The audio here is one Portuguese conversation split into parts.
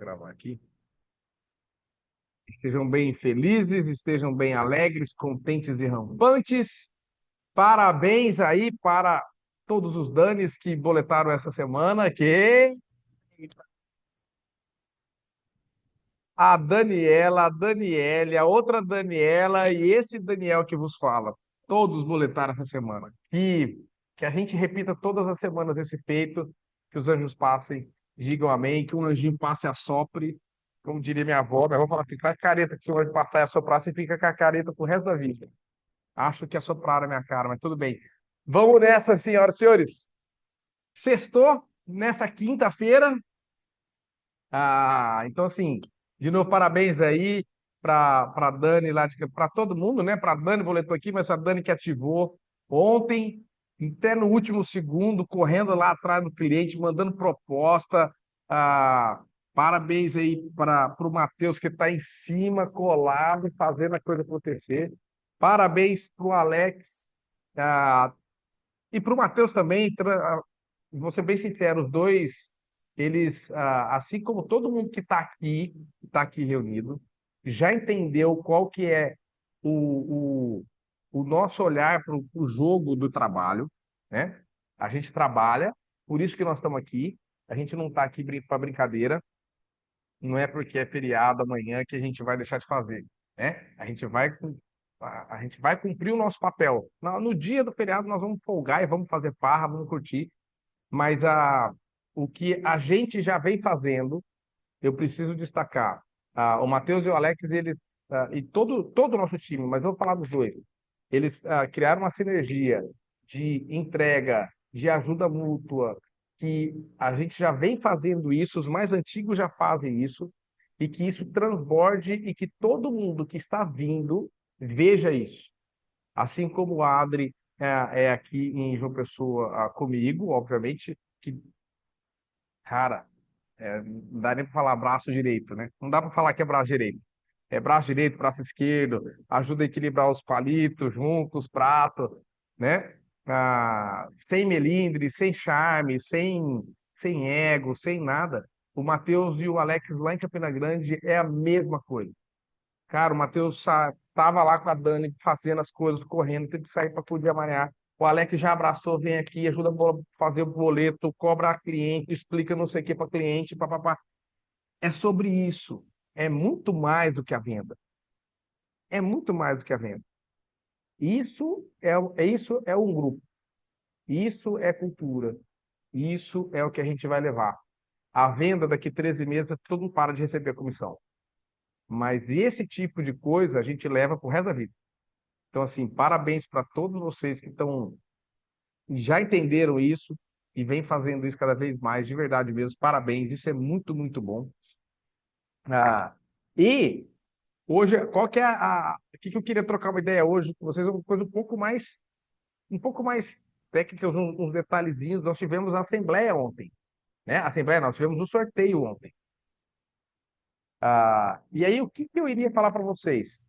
gravar aqui. Estejam bem felizes, estejam bem alegres, contentes e rampantes. Parabéns aí para todos os Danis que boletaram essa semana, que a Daniela, a Daniele, a outra Daniela e esse Daniel que vos fala. Todos boletaram essa semana. Que a gente repita todas as semanas esse feito, que os anjos passem, digam amém, que um anjinho passe e assopre, como diria minha avó fala, fica com a careta, que se o anjo passar e assoprar, você fica com a careta pro resto da vida. Acho que assopraram a minha cara, mas tudo bem. Vamos nessa, senhoras e senhores. Sextou, nessa quinta-feira, então, assim, de novo, parabéns aí para Dani lá, para todo mundo, né? Para Dani, boletou aqui, mas a Dani que ativou ontem, até no último segundo, correndo lá atrás do cliente, mandando proposta. Ah, parabéns aí para o Matheus, que está em cima, colado, fazendo a coisa acontecer. Parabéns para o Alex, ah, e para o Matheus também, vou ser bem sincero, os dois, eles, assim como todo mundo que tá aqui reunido, já entendeu qual que é o nosso olhar para o jogo do trabalho, né? A gente trabalha, por isso que nós estamos aqui. A gente não está aqui para brincadeira, não é porque é feriado amanhã que a gente vai deixar de fazer, né? A gente vai cumprir o nosso papel. No dia do feriado nós vamos folgar e vamos fazer farra, vamos curtir, mas o que a gente já vem fazendo, eu preciso destacar. O Matheus e o Alex, eles, e todo o nosso time, mas eu vou falar dos dois, eles criaram uma sinergia de entrega, de ajuda mútua, que a gente já vem fazendo isso, os mais antigos já fazem isso, e que isso transborde e que todo mundo que está vindo veja isso. Assim como o Adri é aqui em João Pessoa comigo, obviamente, que, cara, não dá nem para falar braço direito, né? Não dá para falar que é braço direito. É braço direito, braço esquerdo, ajuda a equilibrar os palitos juntos, os pratos, né? Sem melindre, sem charme, sem ego, sem nada. O Matheus e o Alex lá em Campina Grande é a mesma coisa. Cara, o Matheus tava lá com a Dani fazendo as coisas, correndo, teve que sair para poder amanhã. O Alex já abraçou, vem aqui, ajuda a fazer o boleto, cobra a cliente, explica não sei o que para cliente, papapá. É sobre isso. É muito mais do que a venda. É muito mais do que a venda. Isso é um grupo. Isso é cultura. Isso é o que a gente vai levar. A venda daqui 13 meses, todo mundo para de receber a comissão. Mas esse tipo de coisa a gente leva pro resto da vida. Então, assim, parabéns para todos vocês que já entenderam isso e vem fazendo isso cada vez mais, de verdade mesmo. Parabéns, isso é muito, muito bom. Ah, e hoje, qual que é o que eu queria trocar uma ideia hoje com vocês, uma coisa um pouco mais técnica, uns detalhezinhos. Nós tivemos a assembleia ontem, né? Assembleia, nós tivemos o sorteio ontem. E aí, o que eu iria falar para vocês?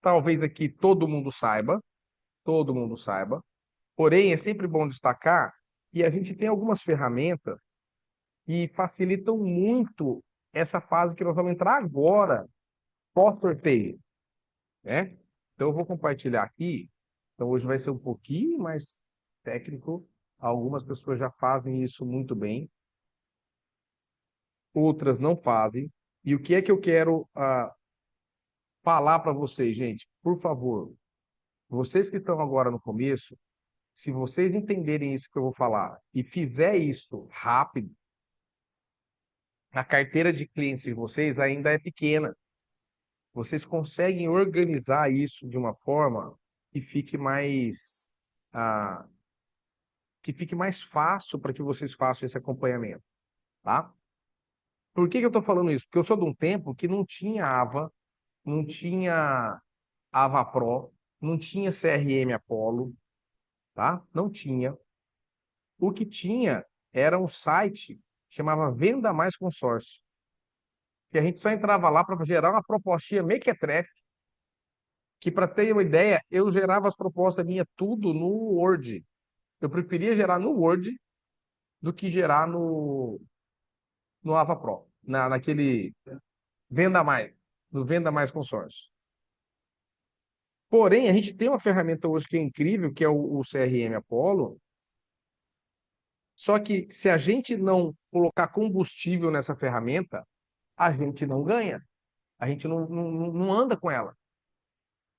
Talvez aqui todo mundo saiba, porém é sempre bom destacar que a gente tem algumas ferramentas que facilitam muito essa fase que nós vamos entrar agora, pós-sorteio, né? Então eu vou compartilhar aqui. Então hoje vai ser um pouquinho mais técnico. Algumas pessoas já fazem isso muito bem, outras não fazem. E o que é que eu quero falar para vocês, gente? Por favor, vocês que estão agora no começo, se vocês entenderem isso que eu vou falar e fizer isso rápido, a carteira de clientes de vocês ainda é pequena. Vocês conseguem organizar isso de uma forma que fique ah, que fique mais fácil para que vocês façam esse acompanhamento, tá? Por que que eu estou falando isso? Porque eu sou de um tempo que não tinha AVA, não tinha AVA Pro, não tinha CRM Apollo, tá? Não tinha. O que tinha era um site que chamava Venda Mais Consórcio, que a gente só entrava lá para gerar uma propostinha mequetrefe, que para ter uma ideia, eu gerava as propostas minhas tudo no Word. Eu preferia gerar no Word do que gerar no Ava Pro. naquele Venda Mais, no Venda Mais Consórcio. Porém, a gente tem uma ferramenta hoje que é incrível, que é o CRM Apollo. Só que se a gente não colocar combustível nessa ferramenta, a gente não ganha. A gente não anda com ela.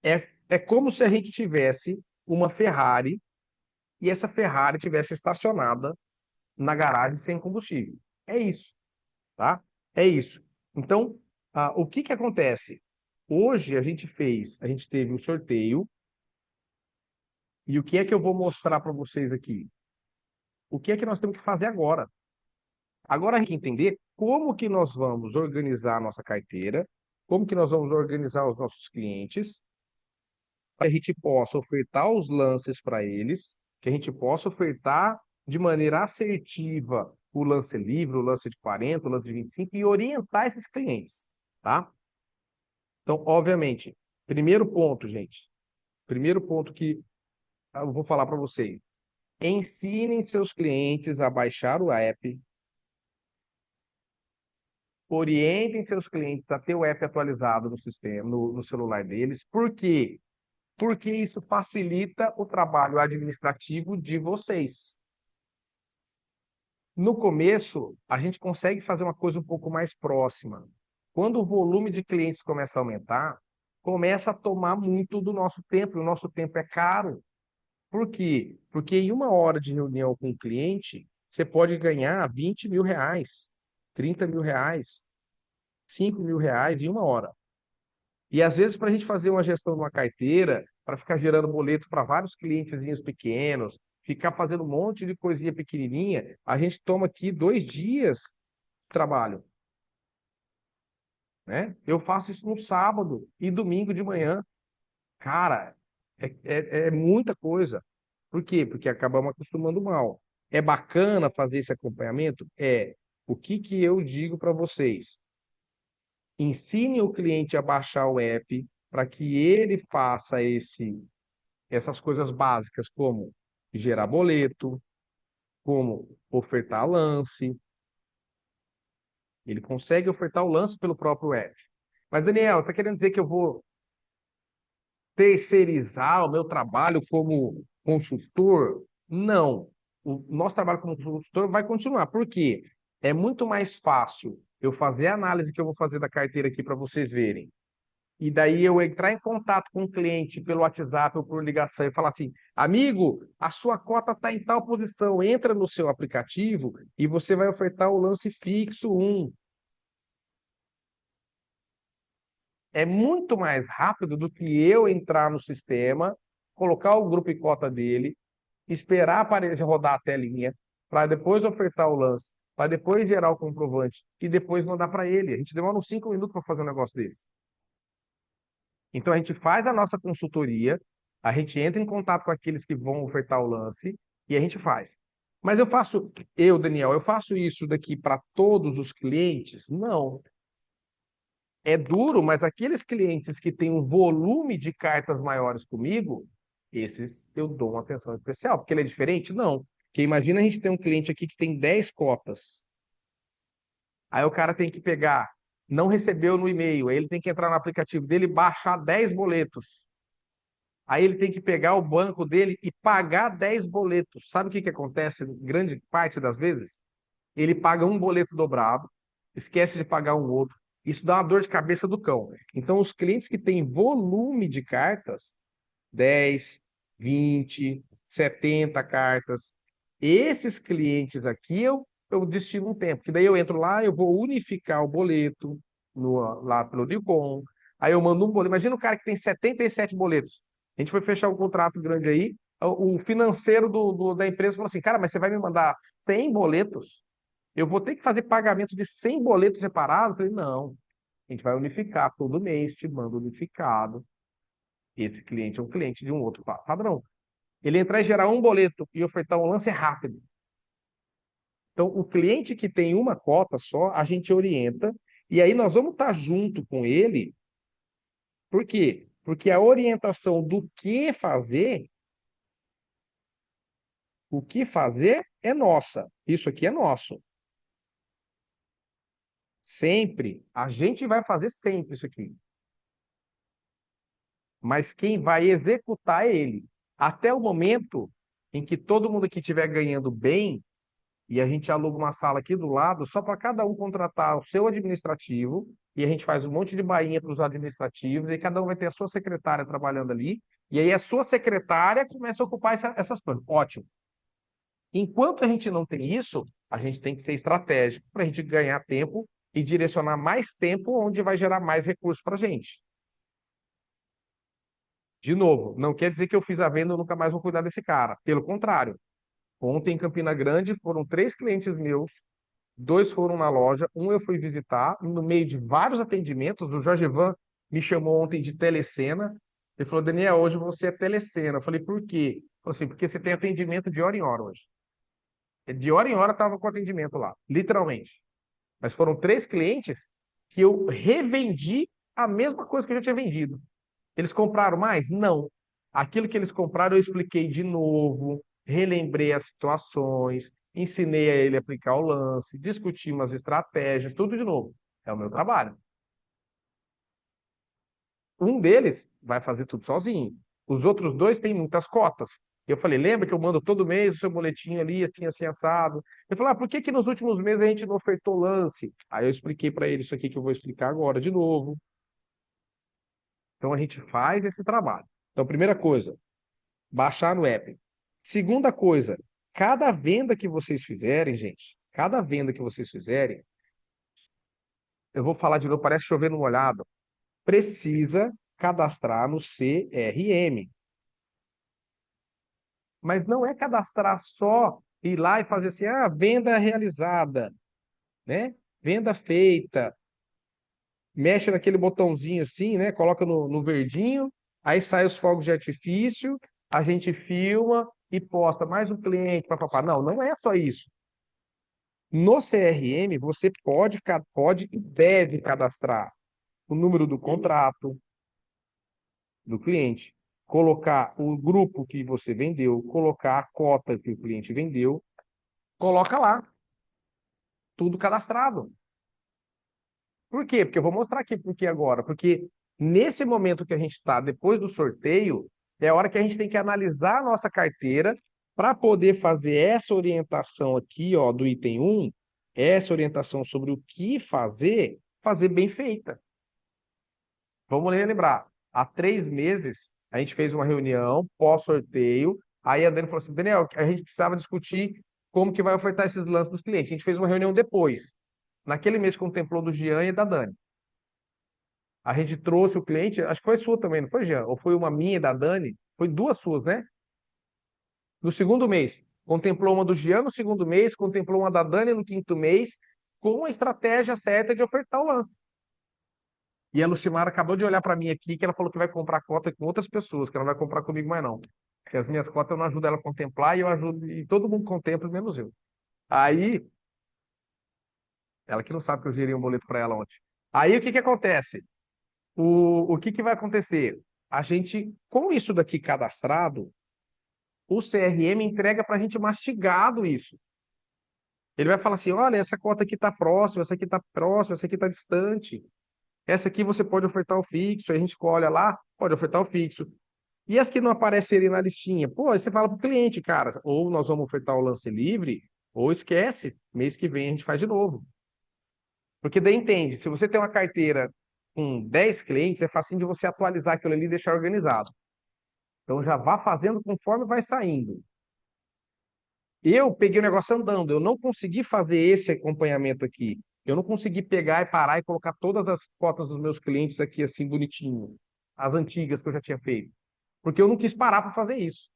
É como se a gente tivesse uma Ferrari e essa Ferrari tivesse estacionada na garagem sem combustível. É isso, tá? É isso. Então, o que que acontece? Hoje a gente teve o sorteio, e o que é que eu vou mostrar para vocês aqui? O que é que nós temos que fazer agora? Agora a gente tem que entender como que nós vamos organizar a nossa carteira, como que nós vamos organizar os nossos clientes, para que a gente possa ofertar os lances para eles, que a gente possa ofertar de maneira assertiva o lance livre, o lance de 40, o lance de 25 e orientar esses clientes, tá? Então, obviamente, primeiro ponto, gente, primeiro ponto que eu vou falar para vocês, ensinem seus clientes a baixar o app, orientem seus clientes a ter o app atualizado no sistema, no celular deles. Por quê? Porque isso facilita o trabalho administrativo de vocês. No começo, a gente consegue fazer uma coisa um pouco mais próxima. Quando o volume de clientes começa a aumentar, começa a tomar muito do nosso tempo, e o nosso tempo é caro. Por quê? Porque em uma hora de reunião com o cliente, você pode ganhar 20 mil reais, 30 mil reais, 5 mil reais em uma hora. E às vezes, para a gente fazer uma gestão de uma carteira, para ficar gerando boleto para vários clientezinhos pequenos, ficar fazendo um monte de coisinha pequenininha, a gente toma aqui 2 dias de trabalho, né? Eu faço isso no sábado e domingo de manhã. Cara, é muita coisa. Por quê? Porque acabamos acostumando mal. É bacana fazer esse acompanhamento? É. O que que eu digo para vocês? Ensine o cliente a baixar o app para que ele faça essas coisas básicas, como gerar boleto, como ofertar lance. Ele consegue ofertar o lance pelo próprio app. Mas, Daniel, está querendo dizer que eu vou terceirizar o meu trabalho como consultor? Não. O nosso trabalho como consultor vai continuar. Por quê? É muito mais fácil eu fazer a análise que eu vou fazer da carteira aqui para vocês verem. E daí eu entrar em contato com o cliente pelo WhatsApp ou por ligação e falar assim: amigo, a sua cota está em tal posição, entra no seu aplicativo e você vai ofertar o lance fixo 1. É muito mais rápido do que eu entrar no sistema, colocar o grupo e cota dele, esperar aparecer rodar a telinha, para depois ofertar o lance, para depois gerar o comprovante e depois mandar para ele. A gente demora uns 5 minutos para fazer um negócio desse. Então a gente faz a nossa consultoria, a gente entra em contato com aqueles que vão ofertar o lance e a gente faz. Mas Daniel, eu faço isso daqui para todos os clientes? Não. É duro, mas aqueles clientes que têm um volume de cartas maiores comigo, esses eu dou uma atenção especial, porque ele é diferente? Não. Porque imagina a gente ter um cliente aqui que tem 10 cotas. Aí o cara tem que pegar, não recebeu no e-mail, aí ele tem que entrar no aplicativo dele e baixar 10 boletos. Aí ele tem que pegar o banco dele e pagar 10 boletos. Sabe o que que acontece grande parte das vezes? Ele paga um boleto dobrado, esquece de pagar um outro. Isso dá uma dor de cabeça do cão. Então, os clientes que têm volume de cartas, 10, 20, 70 cartas, esses clientes aqui eu destino um tempo, que daí eu entro lá, eu vou unificar o boleto lá pelo Dicom, aí eu mando um boleto. Imagina o cara que tem 77 boletos. A gente foi fechar um contrato grande aí, o financeiro da empresa falou assim, cara, mas você vai me mandar 100 boletos? Eu vou ter que fazer pagamento de 100 boletos separados? Eu falei, não, a gente vai unificar todo mês, te manda unificado. Esse cliente é um cliente de um outro padrão. Ele entrar e gerar um boleto e ofertar um lance rápido. Então, o cliente que tem uma cota só, a gente orienta, e aí nós vamos estar junto com ele. Por quê? Porque a orientação do o que fazer é nossa. Isso aqui é nosso. Sempre. A gente vai fazer sempre isso aqui. Mas quem vai executar é ele. Até o momento em que todo mundo aqui estiver ganhando bem, e a gente aluga uma sala aqui do lado, só para cada um contratar o seu administrativo, e a gente faz um monte de bainha para os administrativos, e cada um vai ter a sua secretária trabalhando ali, e aí a sua secretária começa a ocupar essas coisas. Ótimo. Enquanto a gente não tem isso, a gente tem que ser estratégico para a gente ganhar tempo e direcionar mais tempo onde vai gerar mais recursos para a gente. De novo, não quer dizer que eu fiz a venda e eu nunca mais vou cuidar desse cara. Pelo contrário, ontem em Campina Grande foram 3 clientes meus, 2 foram na loja, um eu fui visitar, no meio de vários atendimentos, o Jorge Ivan me chamou ontem de telecena, ele falou, Daniel, hoje você é telecena. Eu falei, por quê? Ele falou assim, porque você tem atendimento de hora em hora hoje. De hora em hora estava com atendimento lá, literalmente. Mas foram 3 clientes que eu revendi a mesma coisa que eu já tinha vendido. Eles compraram mais? Não. Aquilo que eles compraram eu expliquei de novo, relembrei as situações, ensinei a ele a aplicar o lance, discutimos as estratégias, tudo de novo. É o meu trabalho. Um deles vai fazer tudo sozinho. Os outros 2 têm muitas cotas. Eu falei, lembra que eu mando todo mês o seu boletim ali, assim assado? Ele falou, por que que nos últimos meses a gente não ofertou lance? Aí eu expliquei para ele isso aqui que eu vou explicar agora de novo. Então a gente faz esse trabalho. Então, primeira coisa, baixar no app. Segunda coisa, cada venda que vocês fizerem, gente, cada venda que vocês fizerem, eu vou falar de novo, parece chover no molhado, precisa cadastrar no CRM. Mas não é cadastrar só, ir lá e fazer assim, venda realizada, né? Venda feita. Mexe naquele botãozinho assim, né? Coloca no verdinho, aí sai os fogos de artifício, a gente filma e posta mais um cliente, papapá. Não, não é só isso. No CRM, você pode e deve cadastrar o número do contrato do cliente, colocar o grupo que você vendeu, colocar a cota que o cliente vendeu, coloca lá, tudo cadastrado. Por quê? Porque eu vou mostrar aqui por que agora. Porque nesse momento que a gente está, depois do sorteio, é a hora que a gente tem que analisar a nossa carteira para poder fazer essa orientação aqui, ó, do item 1, essa orientação sobre o que fazer bem feita. Vamos lembrar, há 3 meses a gente fez uma reunião pós-sorteio, aí a Dani falou assim, Daniel, a gente precisava discutir como que vai ofertar esses lances dos clientes. A gente fez uma reunião depois. Naquele mês contemplou do Jean e da Dani. A gente trouxe o cliente, acho que foi sua também, não foi, Jean? Ou foi uma minha e da Dani? Foi 2 suas, né? No segundo mês. Contemplou uma do Jean no segundo mês, contemplou uma da Dani no quinto mês, com a estratégia certa de ofertar o lance. E a Lucimara acabou de olhar para mim aqui, que ela falou que vai comprar cota com outras pessoas, que ela não vai comprar comigo mais não. Porque as minhas cotas eu não ajudo ela a contemplar e eu ajudo, e todo mundo contempla, menos eu. Aí, ela que não sabe que eu gerei um boleto para ela ontem. Aí o que que acontece? O que que vai acontecer? A gente, com isso daqui cadastrado, o CRM entrega para a gente mastigado isso. Ele vai falar assim: olha, essa cota aqui está próxima, essa aqui está próxima, essa aqui está distante. Essa aqui você pode ofertar o fixo, a gente olha lá, pode ofertar o fixo. E as que não aparecerem na listinha? Pô, aí você fala para o cliente, cara, ou nós vamos ofertar o lance livre, ou esquece, mês que vem a gente faz de novo. Porque daí entende, se você tem uma carteira com 10 clientes, é fácil de você atualizar aquilo ali e deixar organizado. Então já vá fazendo conforme vai saindo. Eu peguei o negócio andando, eu não consegui fazer esse acompanhamento aqui. Eu não consegui pegar e parar e colocar todas as cotas dos meus clientes aqui assim bonitinho, as antigas que eu já tinha feito, porque eu não quis parar para fazer isso.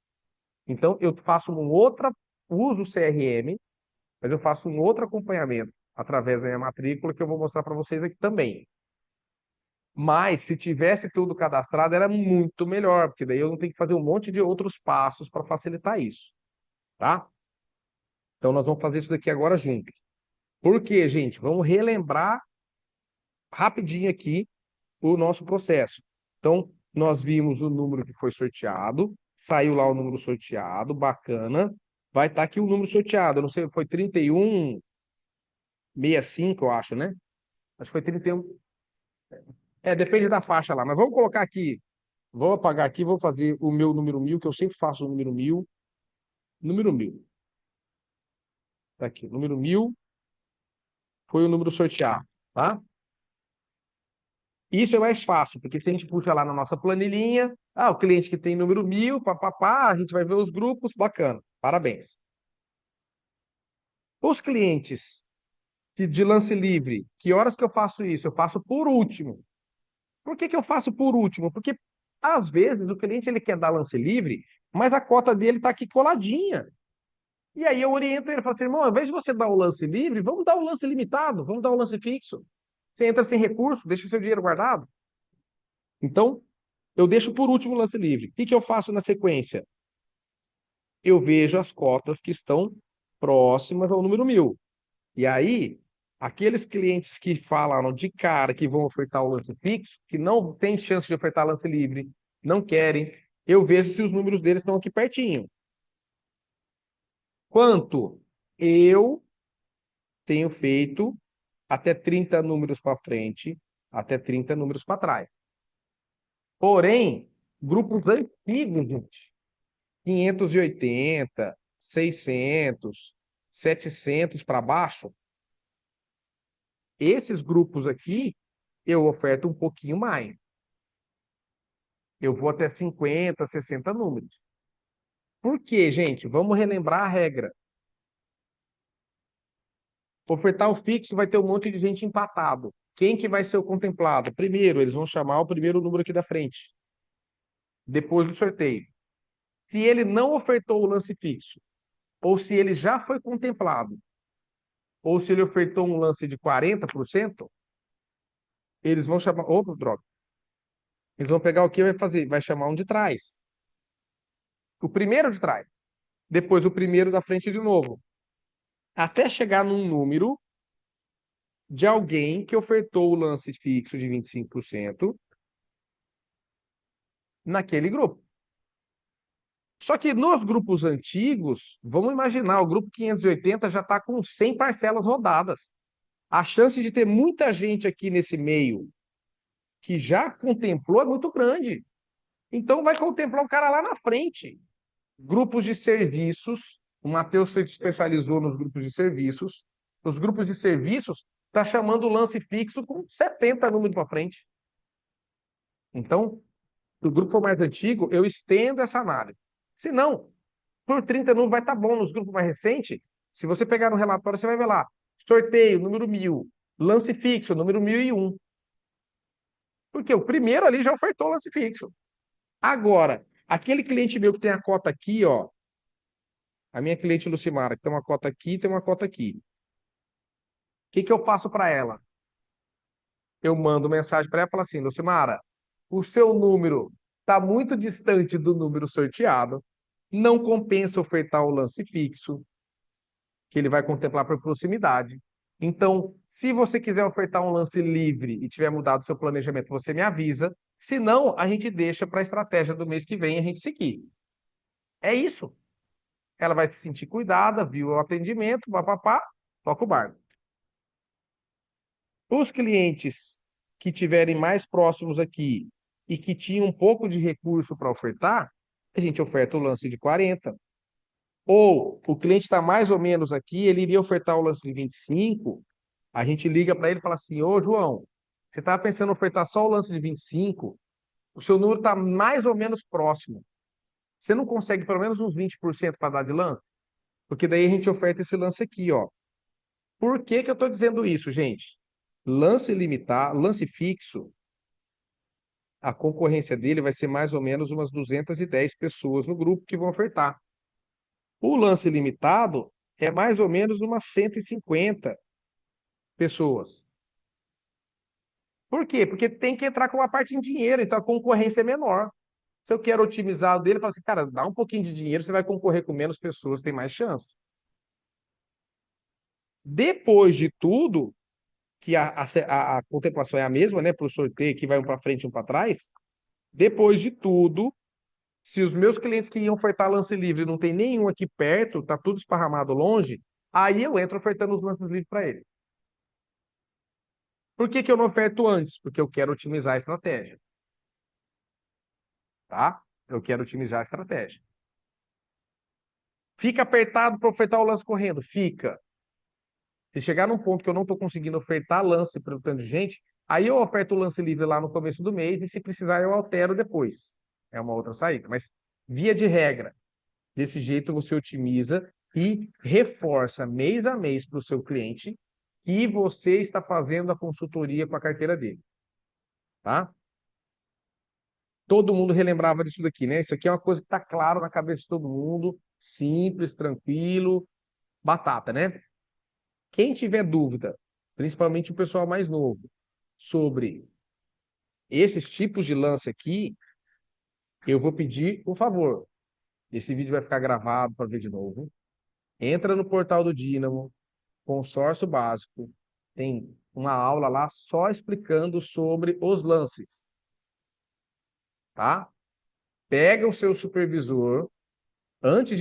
Então eu faço um outra, uso o CRM, mas eu faço um outro acompanhamento através da minha matrícula que eu vou mostrar para vocês aqui também. Mas se tivesse tudo cadastrado era muito melhor, porque daí eu não tenho que fazer um monte de outros passos para facilitar isso, tá? Então nós vamos fazer isso daqui agora juntos. Por quê, gente? Vamos relembrar rapidinho aqui o nosso processo. Então, nós vimos o número que foi sorteado, saiu lá o número sorteado, bacana. Vai estar aqui o número sorteado, eu não sei, foi 3165, eu acho, né? Acho que foi 31. Depende da faixa lá. Mas vamos colocar aqui. Vou apagar aqui, vou fazer o meu número 1000, que eu sempre faço o número 1000. Número 1000. Tá aqui. Número 1000 foi o número sorteado, tá? Isso é mais fácil, porque se a gente puxa lá na nossa planilhinha, o cliente que tem número 1000, papapá, a gente vai ver os grupos, bacana, parabéns. Os clientes de lance livre, que horas que eu faço isso? Eu faço por último. Por que que eu faço por último? Porque às vezes o cliente ele quer dar lance livre, mas a cota dele está aqui coladinha. E aí eu oriento ele, falo assim, irmão, ao invés de você dar o lance livre, vamos dar o lance limitado, vamos dar o lance fixo. Você entra sem recurso, deixa o seu dinheiro guardado. Então, eu deixo por último o lance livre. O que que eu faço na sequência? Eu vejo as cotas que estão próximas ao número 1000. E aí, aqueles clientes que falaram de cara que vão ofertar o lance fixo, que não tem chance de ofertar lance livre, não querem, eu vejo se os números deles estão aqui pertinho. Quanto eu tenho feito até 30 números para frente, até 30 números para trás. Porém, grupos antigos, gente, 580, 600, 700 para baixo, esses grupos aqui, eu oferto um pouquinho mais. Eu vou até 50, 60 números. Por quê, gente? Vamos relembrar a regra. Ofertar o fixo vai ter um monte de gente empatado. Quem que vai ser o contemplado? Primeiro, eles vão chamar o primeiro número aqui da frente, depois do sorteio. Se ele não ofertou o lance fixo, ou se ele já foi contemplado, ou se ele ofertou um lance de 40%, eles vão chamar. Opa, droga. Eles vão pegar o que vai fazer? Vai chamar um de trás. O primeiro de trás. Depois o primeiro da frente de novo. Até chegar num número de alguém que ofertou o lance fixo de 25% naquele grupo. Só que nos grupos antigos, vamos imaginar, o grupo 580 já está com 100 parcelas rodadas. A chance de ter muita gente aqui nesse meio que já contemplou é muito grande. Então vai contemplar o cara lá na frente. Grupos de serviços, o Matheus se especializou nos grupos de serviços. Os grupos de serviços está chamando o lance fixo com 70 números para frente. Então, se o grupo for mais antigo, eu estendo essa análise. Se não, por 30 números vai estar bom. Nos grupos mais recentes, se você pegar no relatório, você vai ver lá. Sorteio, número 1000. Lance fixo, número 1001. Porque o primeiro ali já ofertou lance fixo. Agora, aquele cliente meu que tem a cota aqui, ó, a minha cliente Lucimara, que tem uma cota aqui e tem uma cota aqui. O que que eu passo para ela? Eu mando mensagem para ela e falo assim, Lucimara, o seu número está muito distante do número sorteado, não compensa ofertar o lance fixo, que ele vai contemplar por proximidade. Então, se você quiser ofertar um lance livre e tiver mudado seu planejamento, você me avisa. Se não, a gente deixa para a estratégia do mês que vem a gente seguir. É isso. Ela vai se sentir cuidada, viu o atendimento, papapá, toca o barco. Os clientes que tiverem mais próximos aqui e que tinham um pouco de recurso para ofertar, a gente oferta o lance de 40. Ou o cliente está mais ou menos aqui, ele iria ofertar o lance de 25, a gente liga para ele e fala assim, ô João, você estava pensando em ofertar só o lance de 25, o seu número está mais ou menos próximo. Você não consegue pelo menos uns 20% para dar de lance? Porque daí a gente oferta esse lance aqui, ó. Por que que eu estou dizendo isso, gente? Lance limitado, lance fixo, a concorrência dele vai ser mais ou menos umas 210 pessoas no grupo que vão ofertar. O lance limitado é mais ou menos umas 150 pessoas. Por quê? Porque tem que entrar com uma parte em dinheiro, então a concorrência é menor. Se eu quero otimizar o dele, eu falo assim, cara, dá um pouquinho de dinheiro, você vai concorrer com menos pessoas, tem mais chance. Depois de tudo, que a contemplação é a mesma, né, para o sorteio, que vai um para frente e um para trás, depois de tudo, se os meus clientes que iam ofertar lance livre não tem nenhum aqui perto, tá tudo esparramado longe, aí eu entro ofertando os lances livres para ele. Por que que eu não oferto antes? Porque eu quero otimizar a estratégia, tá? Eu quero otimizar a estratégia. Fica apertado para ofertar o lance correndo? Fica. Se chegar num ponto que eu não estou conseguindo ofertar lance para o tanto de gente, aí eu oferto o lance livre lá no começo do mês e se precisar eu altero depois. É uma outra saída. Mas, via de regra, desse jeito você otimiza e reforça mês a mês para o seu cliente que você está fazendo a consultoria com a carteira dele, tá? Todo mundo relembrava disso daqui, né? Isso aqui é uma coisa que está claro na cabeça de todo mundo, simples, tranquilo, batata, né? Quem tiver dúvida, principalmente o pessoal mais novo, sobre esses tipos de lance aqui, eu vou pedir um favor. Esse vídeo vai ficar gravado para ver de novo. Entra no portal do Dínamo, consórcio básico, tem uma aula lá só explicando sobre os lances, tá? Pega o seu supervisor, antes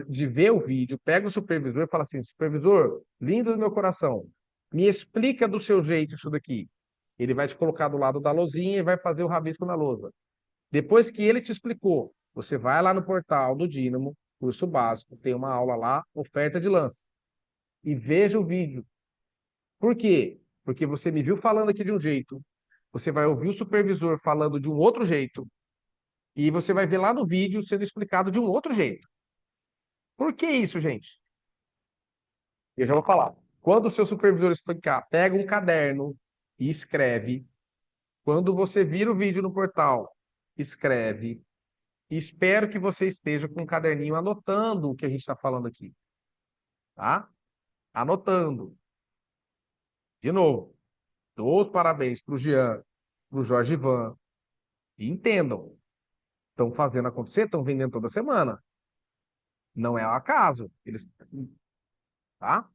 de ver o vídeo, pega o supervisor e fala assim: supervisor, lindo do meu coração, me explica do seu jeito isso daqui. Ele vai te colocar do lado da lousinha e vai fazer o rabisco na lousa. Depois que ele te explicou, você vai lá no portal do Dínamo, curso básico, tem uma aula lá, oferta de lance, e veja o vídeo. Por quê? Porque você me viu falando aqui de um jeito, você vai ouvir o supervisor falando de um outro jeito, e você vai ver lá no vídeo sendo explicado de um outro jeito. Por que isso, gente? Eu já vou falar. Quando o seu supervisor explicar, pega um caderno e escreve. Quando você vira o vídeo no portal, escreve. E espero que você esteja com um caderninho anotando o que a gente está falando aqui, tá? Anotando. De novo, dou os parabéns para o Jean, para o Jorge Ivan. E entendam, estão fazendo acontecer, estão vendendo toda semana. Não é ao acaso. Eles, tá?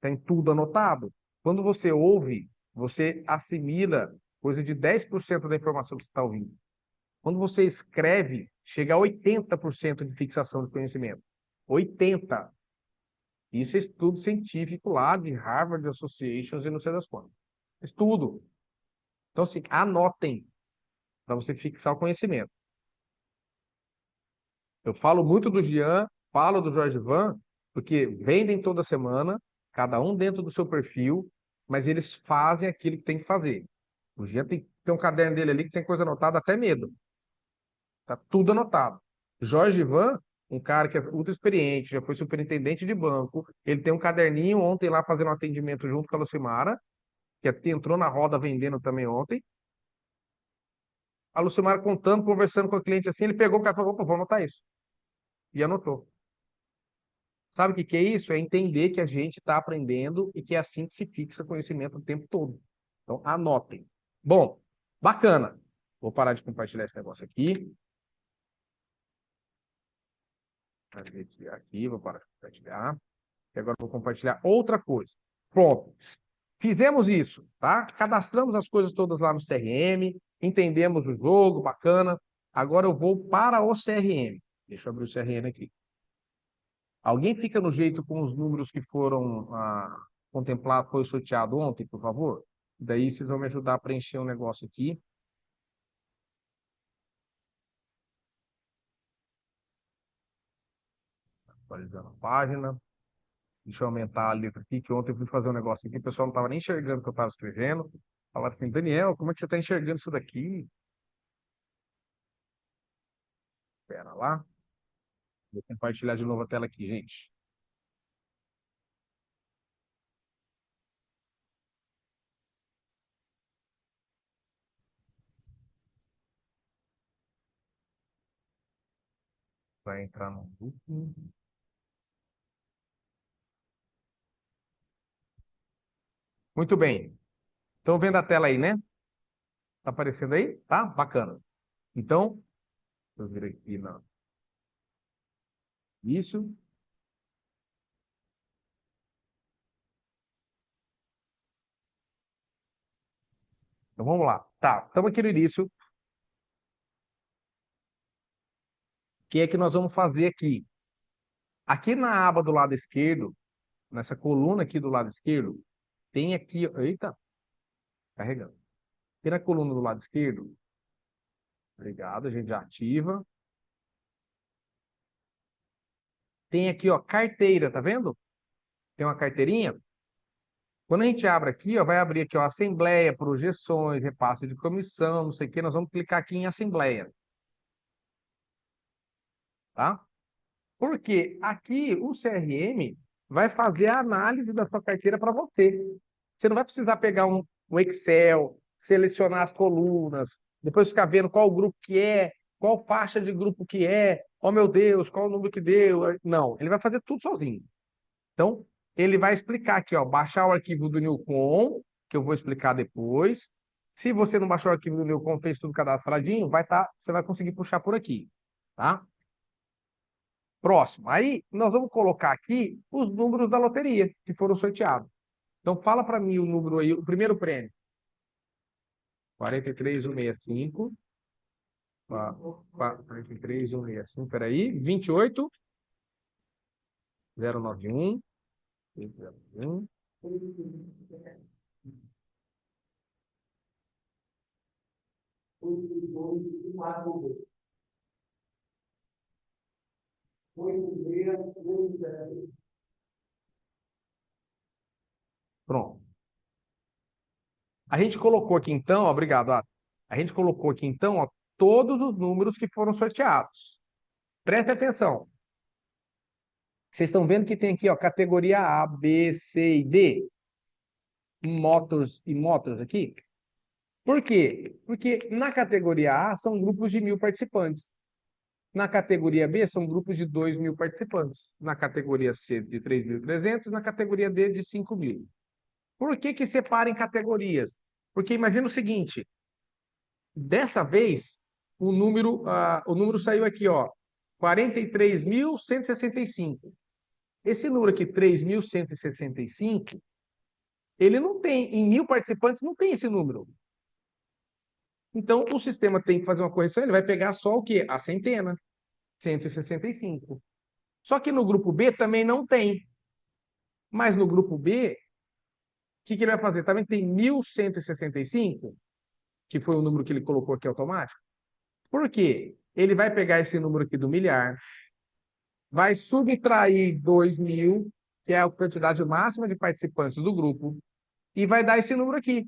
Tem tudo anotado. Quando você ouve, você assimila coisa de 10% da informação que você está ouvindo. Quando você escreve, chega a 80% de fixação de conhecimento. 80%. Isso é estudo científico lá de Harvard Associations e não sei das quantas. Estudo. Então, assim, anotem para você fixar o conhecimento. Eu falo muito do Jean, falo do Jorge Van, porque vendem toda semana, cada um dentro do seu perfil, mas eles fazem aquilo que tem que fazer. O Jean tem um caderno dele ali que tem coisa anotada, até medo. Tá tudo anotado. Jorge Van, um cara que é ultra experiente, já foi superintendente de banco, ele tem um caderninho ontem lá fazendo um atendimento junto com a Lucimara, que entrou na roda vendendo também ontem. A Lucimara contando, conversando com o cliente assim, ele pegou o cara e falou: opa, vou anotar isso. E anotou. Sabe o que que é isso? É entender que a gente está aprendendo e que é assim que se fixa conhecimento o tempo todo. Então, anotem. Bom, bacana. Vou parar de compartilhar esse negócio aqui. Aqui, vou parar de compartilhar. E agora vou compartilhar outra coisa. Pronto. Fizemos isso, tá? Cadastramos as coisas todas lá no CRM, entendemos o jogo, bacana. Agora eu vou para o CRM. Deixa eu abrir o CRM aqui. Alguém fica no jeito com os números que foram contemplados, foi sorteado ontem, por favor? Daí vocês vão me ajudar a preencher um negócio aqui. Atualizando a página. Deixa eu aumentar a letra aqui, que ontem eu fui fazer um negócio aqui, o pessoal não estava nem enxergando o que eu estava escrevendo. Falaram assim: Daniel, como é que você está enxergando isso daqui? Espera lá. Vou compartilhar de novo a tela aqui, gente. Vai entrar no grupo. Muito bem. Estão vendo a tela aí, né? Tá aparecendo aí? Tá? Bacana. Então, deixa eu vir aqui na. Isso. Então vamos lá. Tá, estamos aqui no início. O que é que nós vamos fazer aqui? Aqui na aba do lado esquerdo, nessa coluna aqui do lado esquerdo, tem aqui. Eita! Carregando. E na coluna do lado esquerdo, obrigado, a gente já ativa. Tem aqui, ó, carteira, tá vendo? Tem uma carteirinha. Quando a gente abre aqui, ó, vai abrir aqui, ó, assembleia, projeções, repasse de comissão, não sei o que, nós vamos clicar aqui em assembleia, tá? Porque aqui o CRM vai fazer a análise da sua carteira para você. Você não vai precisar pegar um Excel, selecionar as colunas, depois ficar vendo qual grupo que é, qual faixa de grupo que é, oh meu Deus, qual o número que deu. Não, ele vai fazer tudo sozinho. Então, ele vai explicar aqui, ó, baixar o arquivo do Newcom, que eu vou explicar depois. Se você não baixou o arquivo do Newcom, fez tudo cadastradinho, você vai conseguir puxar por aqui, tá? Próximo. Aí, nós vamos colocar aqui os números da loteria que foram sorteados. Então, fala para mim o número aí, o primeiro prêmio. 43.165. 43.165, peraí. 28.091. 091. Pronto. A gente colocou aqui então, ó, obrigado, Ato. A gente colocou aqui então, ó, todos os números que foram sorteados. Preste atenção. Vocês estão vendo que tem aqui, ó, categoria A, B, C e D, e motors aqui. Por quê? Porque na categoria A são grupos de 1.000 participantes. Na categoria B são grupos de 2.000 participantes. Na categoria C de 3.300, na categoria D de 5.000. Por que que separa em categorias? Porque imagina o seguinte, dessa vez o número saiu aqui, ó, 43.165. Esse número aqui, 3.165, ele não tem, em 1.000 participantes, não tem esse número. Então, o sistema tem que fazer uma correção, ele vai pegar só o quê? A centena, 165. Só que no grupo B também não tem. Mas no grupo B, o que que ele vai fazer? Também tem 1.165, que foi o número que ele colocou aqui automático. Por quê? Ele vai pegar esse número aqui do milhar, vai subtrair 2.000, que é a quantidade máxima de participantes do grupo, e vai dar esse número aqui.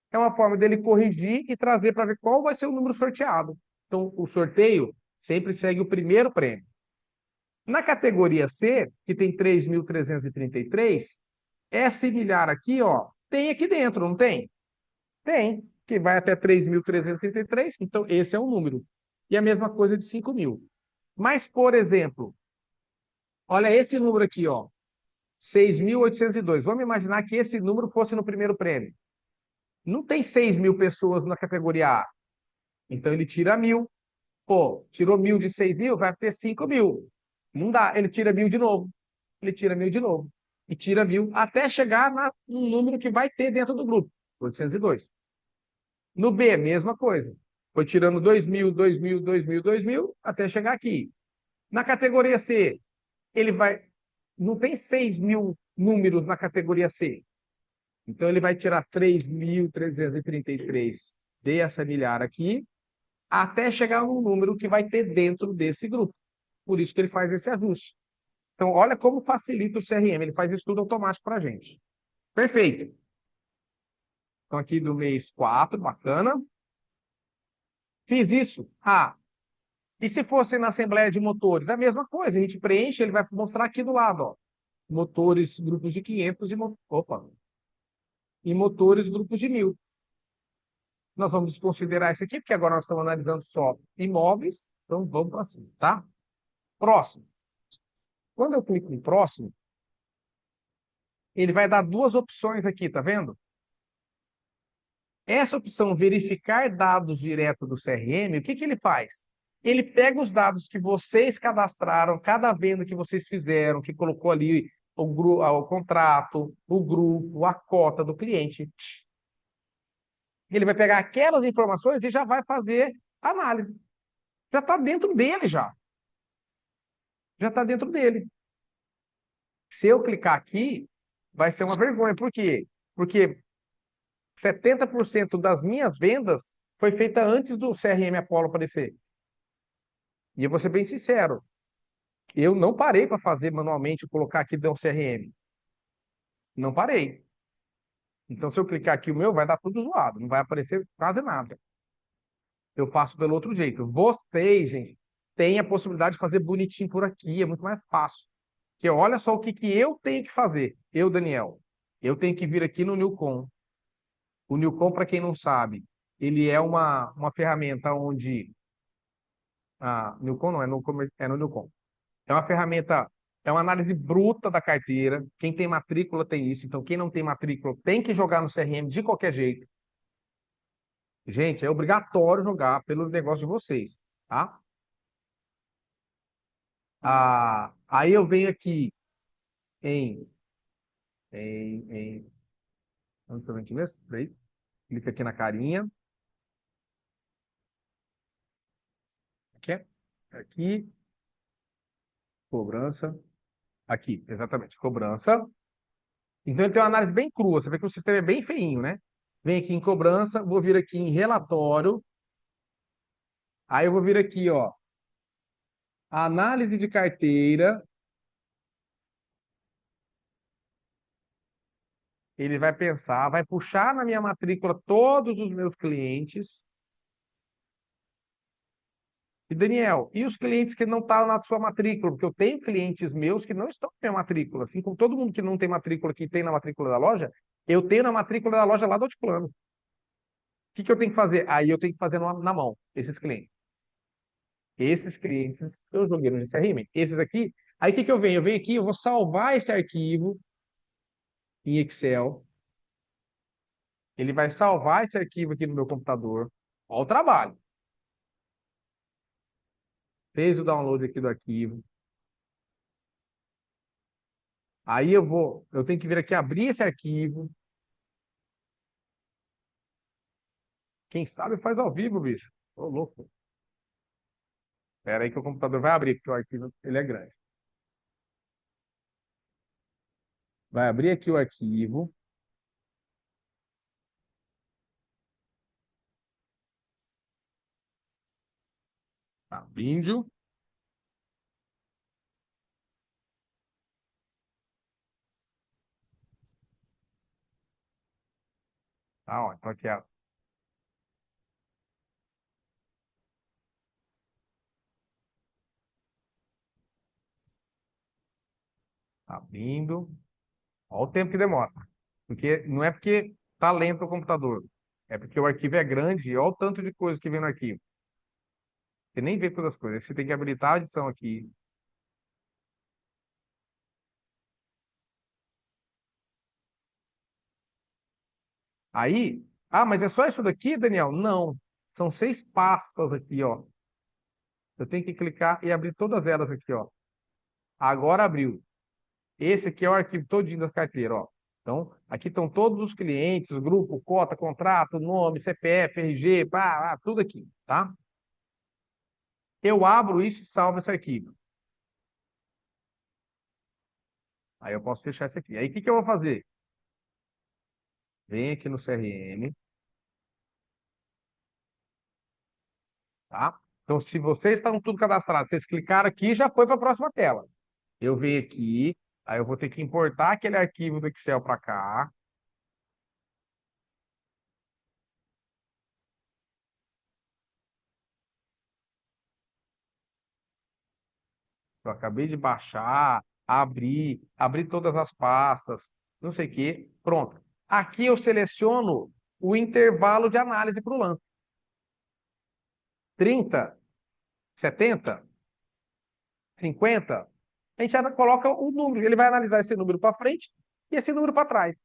É uma forma dele corrigir e trazer para ver qual vai ser o número sorteado. Então, o sorteio sempre segue o primeiro prêmio. Na categoria C, que tem 3.333, esse milhar aqui, ó, tem aqui dentro, não tem? Tem, que vai até 3.333, então esse é o número. E a mesma coisa de 5.000. Mas, por exemplo, olha esse número aqui, ó, 6.802. Vamos imaginar que esse número fosse no primeiro prêmio. Não tem 6.000 pessoas na categoria A. Então ele tira 1.000. Pô, tirou 1.000 de 6.000, vai ter 5.000. Não dá, ele tira 1.000 de novo. Ele tira 1.000 de novo. E tira 1.000 até chegar no número que vai ter dentro do grupo, 802. No B, mesma coisa. Foi tirando 2.000, 2.000, 2.000, 2.000, até chegar aqui. Na categoria C, ele vai. Não tem 6.000 números na categoria C. Então, ele vai tirar 3.333 dessa milhar aqui, até chegar no número que vai ter dentro desse grupo. Por isso que ele faz esse ajuste. Então, olha como facilita o CRM. Ele faz isso tudo automático para a gente. Perfeito. Então, aqui do mês 4, bacana. Fiz isso. Ah, e se fosse na assembleia de motores? A mesma coisa. A gente preenche, ele vai mostrar aqui do lado, ó. Motores, grupos de 500 opa, e motores, grupos de 1.000. Nós vamos desconsiderar isso aqui, porque agora nós estamos analisando só imóveis. Então, vamos para cima, tá? Próximo. Quando eu clico em próximo, ele vai dar duas opções aqui, tá vendo? Essa opção, verificar dados direto do CRM, o que que ele faz? Ele pega os dados que vocês cadastraram, cada venda que vocês fizeram, que colocou ali o contrato, o grupo, a cota do cliente. Ele vai pegar aquelas informações e já vai fazer análise. Já está dentro dele já. Já está dentro dele. Se eu clicar aqui, vai ser uma vergonha. Por quê? Porque 70% das minhas vendas foi feita antes do CRM Apollo aparecer. E eu vou ser bem sincero, eu não parei para fazer manualmente, colocar aqui dentro do CRM. Não parei. Então, se eu clicar aqui, o meu vai dar tudo zoado, não vai aparecer quase nada. Eu faço pelo outro jeito. Vocês, gente, têm a possibilidade de fazer bonitinho por aqui, é muito mais fácil. Porque olha só o que que eu tenho que fazer. Eu, Daniel, eu tenho que vir aqui no Newcom. O Newcom, para quem não sabe, ele é uma ferramenta onde... Ah, Newcom não, é no Newcom. É uma ferramenta, é uma análise bruta da carteira. Quem tem matrícula tem isso. Então, quem não tem matrícula tem que jogar no CRM de qualquer jeito. Gente, é obrigatório jogar pelo negócio de vocês, tá? Aí eu venho aqui em, em onde que eu venho aqui mesmo? Peraí. Clica aqui na carinha. Aqui, aqui, cobrança. Aqui, exatamente, cobrança. Então ele tem uma análise bem crua. Você vê que o sistema é bem feinho, né? Vem aqui em cobrança, vou vir aqui em relatório. Aí eu vou vir aqui, ó, análise de carteira. Ele vai pensar, vai puxar na minha matrícula todos os meus clientes. E Daniel, e os clientes que não estão na sua matrícula? Porque eu tenho clientes meus que não estão na minha matrícula. Assim como todo mundo que não tem matrícula, que tem na matrícula da loja, eu tenho na matrícula da loja lá do Altiplano. O que que eu tenho que fazer? Aí eu tenho que fazer na mão, esses clientes. Esses clientes eu joguei no CRM. Esses aqui, aí o que que eu venho? Eu venho aqui, eu vou salvar esse arquivo em Excel. Ele vai salvar esse arquivo aqui no meu computador. Olha o trabalho. Fez o download aqui do arquivo. Aí eu tenho que vir aqui abrir esse arquivo. Quem sabe faz ao vivo, bicho. Ô, louco. Espera aí que o computador vai abrir, porque o arquivo ele é grande. Vai abrir aqui o arquivo. Abrindo. Ah, ó, então aqui, ó. Abrindo. Olha o tempo que demora. Porque não é porque tá lento o computador. É porque o arquivo é grande e olha o tanto de coisa que vem no arquivo. Você nem vê todas as coisas. Você tem que habilitar a adição aqui. Aí, mas é só isso daqui, Daniel? Não. São 6 pastas aqui, ó. Eu tenho que clicar e abrir todas elas aqui, ó. Agora abriu. Esse aqui é o arquivo todinho das carteiras, ó. Então, aqui estão todos os clientes, o grupo, cota, contrato, nome, CPF, RG, tudo aqui, tá? Eu abro isso e salvo esse arquivo. Aí eu posso fechar esse aqui. Aí o que que eu vou fazer? Vem aqui no CRM, tá? Então, se vocês estão tudo cadastrados, vocês clicaram aqui, já foi para a próxima tela. Eu venho aqui, aí eu vou ter que importar aquele arquivo do Excel para cá. Eu acabei de baixar, abrir todas as pastas, não sei o quê. Pronto. Aqui eu seleciono o intervalo de análise para o lance. 30, 70, 50. A gente já coloca o número. Ele vai analisar esse número para frente e esse número para trás.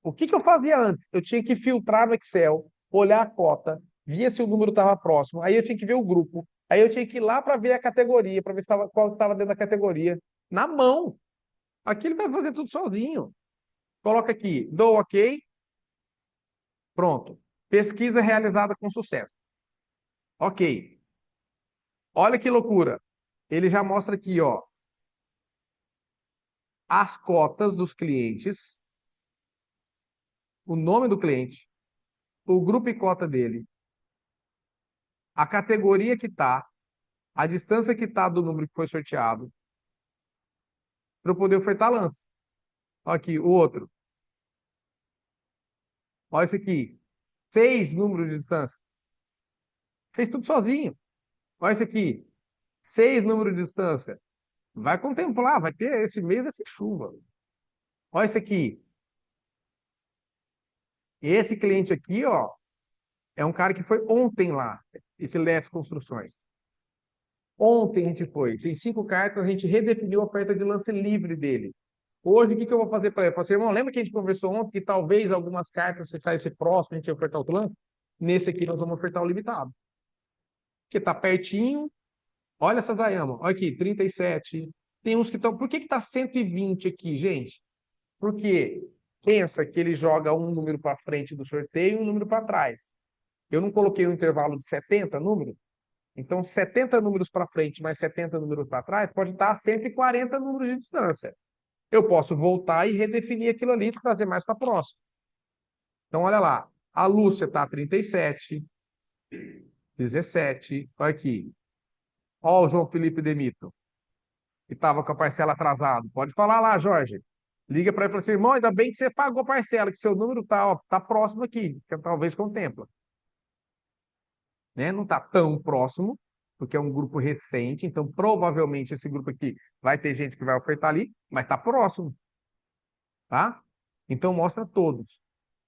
O que que eu fazia antes? Eu tinha que filtrar no Excel, olhar a cota, via se o número estava próximo. Aí eu tinha que ver o grupo. Aí eu tinha que ir lá para ver a categoria, para ver se qual estava dentro da categoria. Na mão. Aqui ele vai fazer tudo sozinho. Coloca aqui, dou OK, pronto. Pesquisa realizada com sucesso. OK. Olha que loucura. Ele já mostra aqui, ó, as cotas dos clientes o nome do cliente, o grupo e cota dele, a categoria que está, a distância que está do número que foi sorteado, para eu poder ofertar lance. Olha aqui, o outro. Olha esse aqui. 6 números de distância. Fez tudo sozinho. Olha esse aqui. 6 números de distância. Vai contemplar, vai ter esse mês, vai ser chuva. Olha esse aqui. Esse cliente aqui, ó, é um cara que foi ontem lá, esse Let's Construções. Ontem a gente foi. Tem 5 cartas, a gente redefiniu a oferta de lance livre dele. Hoje, o que eu vou fazer para ele? Eu falei assim, irmão, lembra que a gente conversou ontem que talvez algumas cartas, se faz esse próximo, a gente ia ofertar outro lance? Nesse aqui nós vamos ofertar o limitado. Porque tá pertinho. Olha essa Dayama. Olha aqui, 37. Tem uns que estão. Por que está 120 aqui, gente? Porque pensa que ele joga um número para frente do sorteio e um número para trás. Eu não coloquei um intervalo de 70 números. Então, 70 números para frente mais 70 números para trás pode estar a 140 números de distância. Eu posso voltar e redefinir aquilo ali e trazer mais para próximo. Então, olha lá. A Lúcia está a 37, 17. Olha aqui. Olha o João Felipe Demito, que estava com a parcela atrasada. Pode falar lá, Jorge. Liga para ele e fala assim, irmão, ainda bem que você pagou a parcela, que seu número está tá próximo aqui, que talvez contempla. Né? Não está tão próximo, porque é um grupo recente, então provavelmente esse grupo aqui vai ter gente que vai ofertar ali, mas está próximo, tá? Então mostra todos.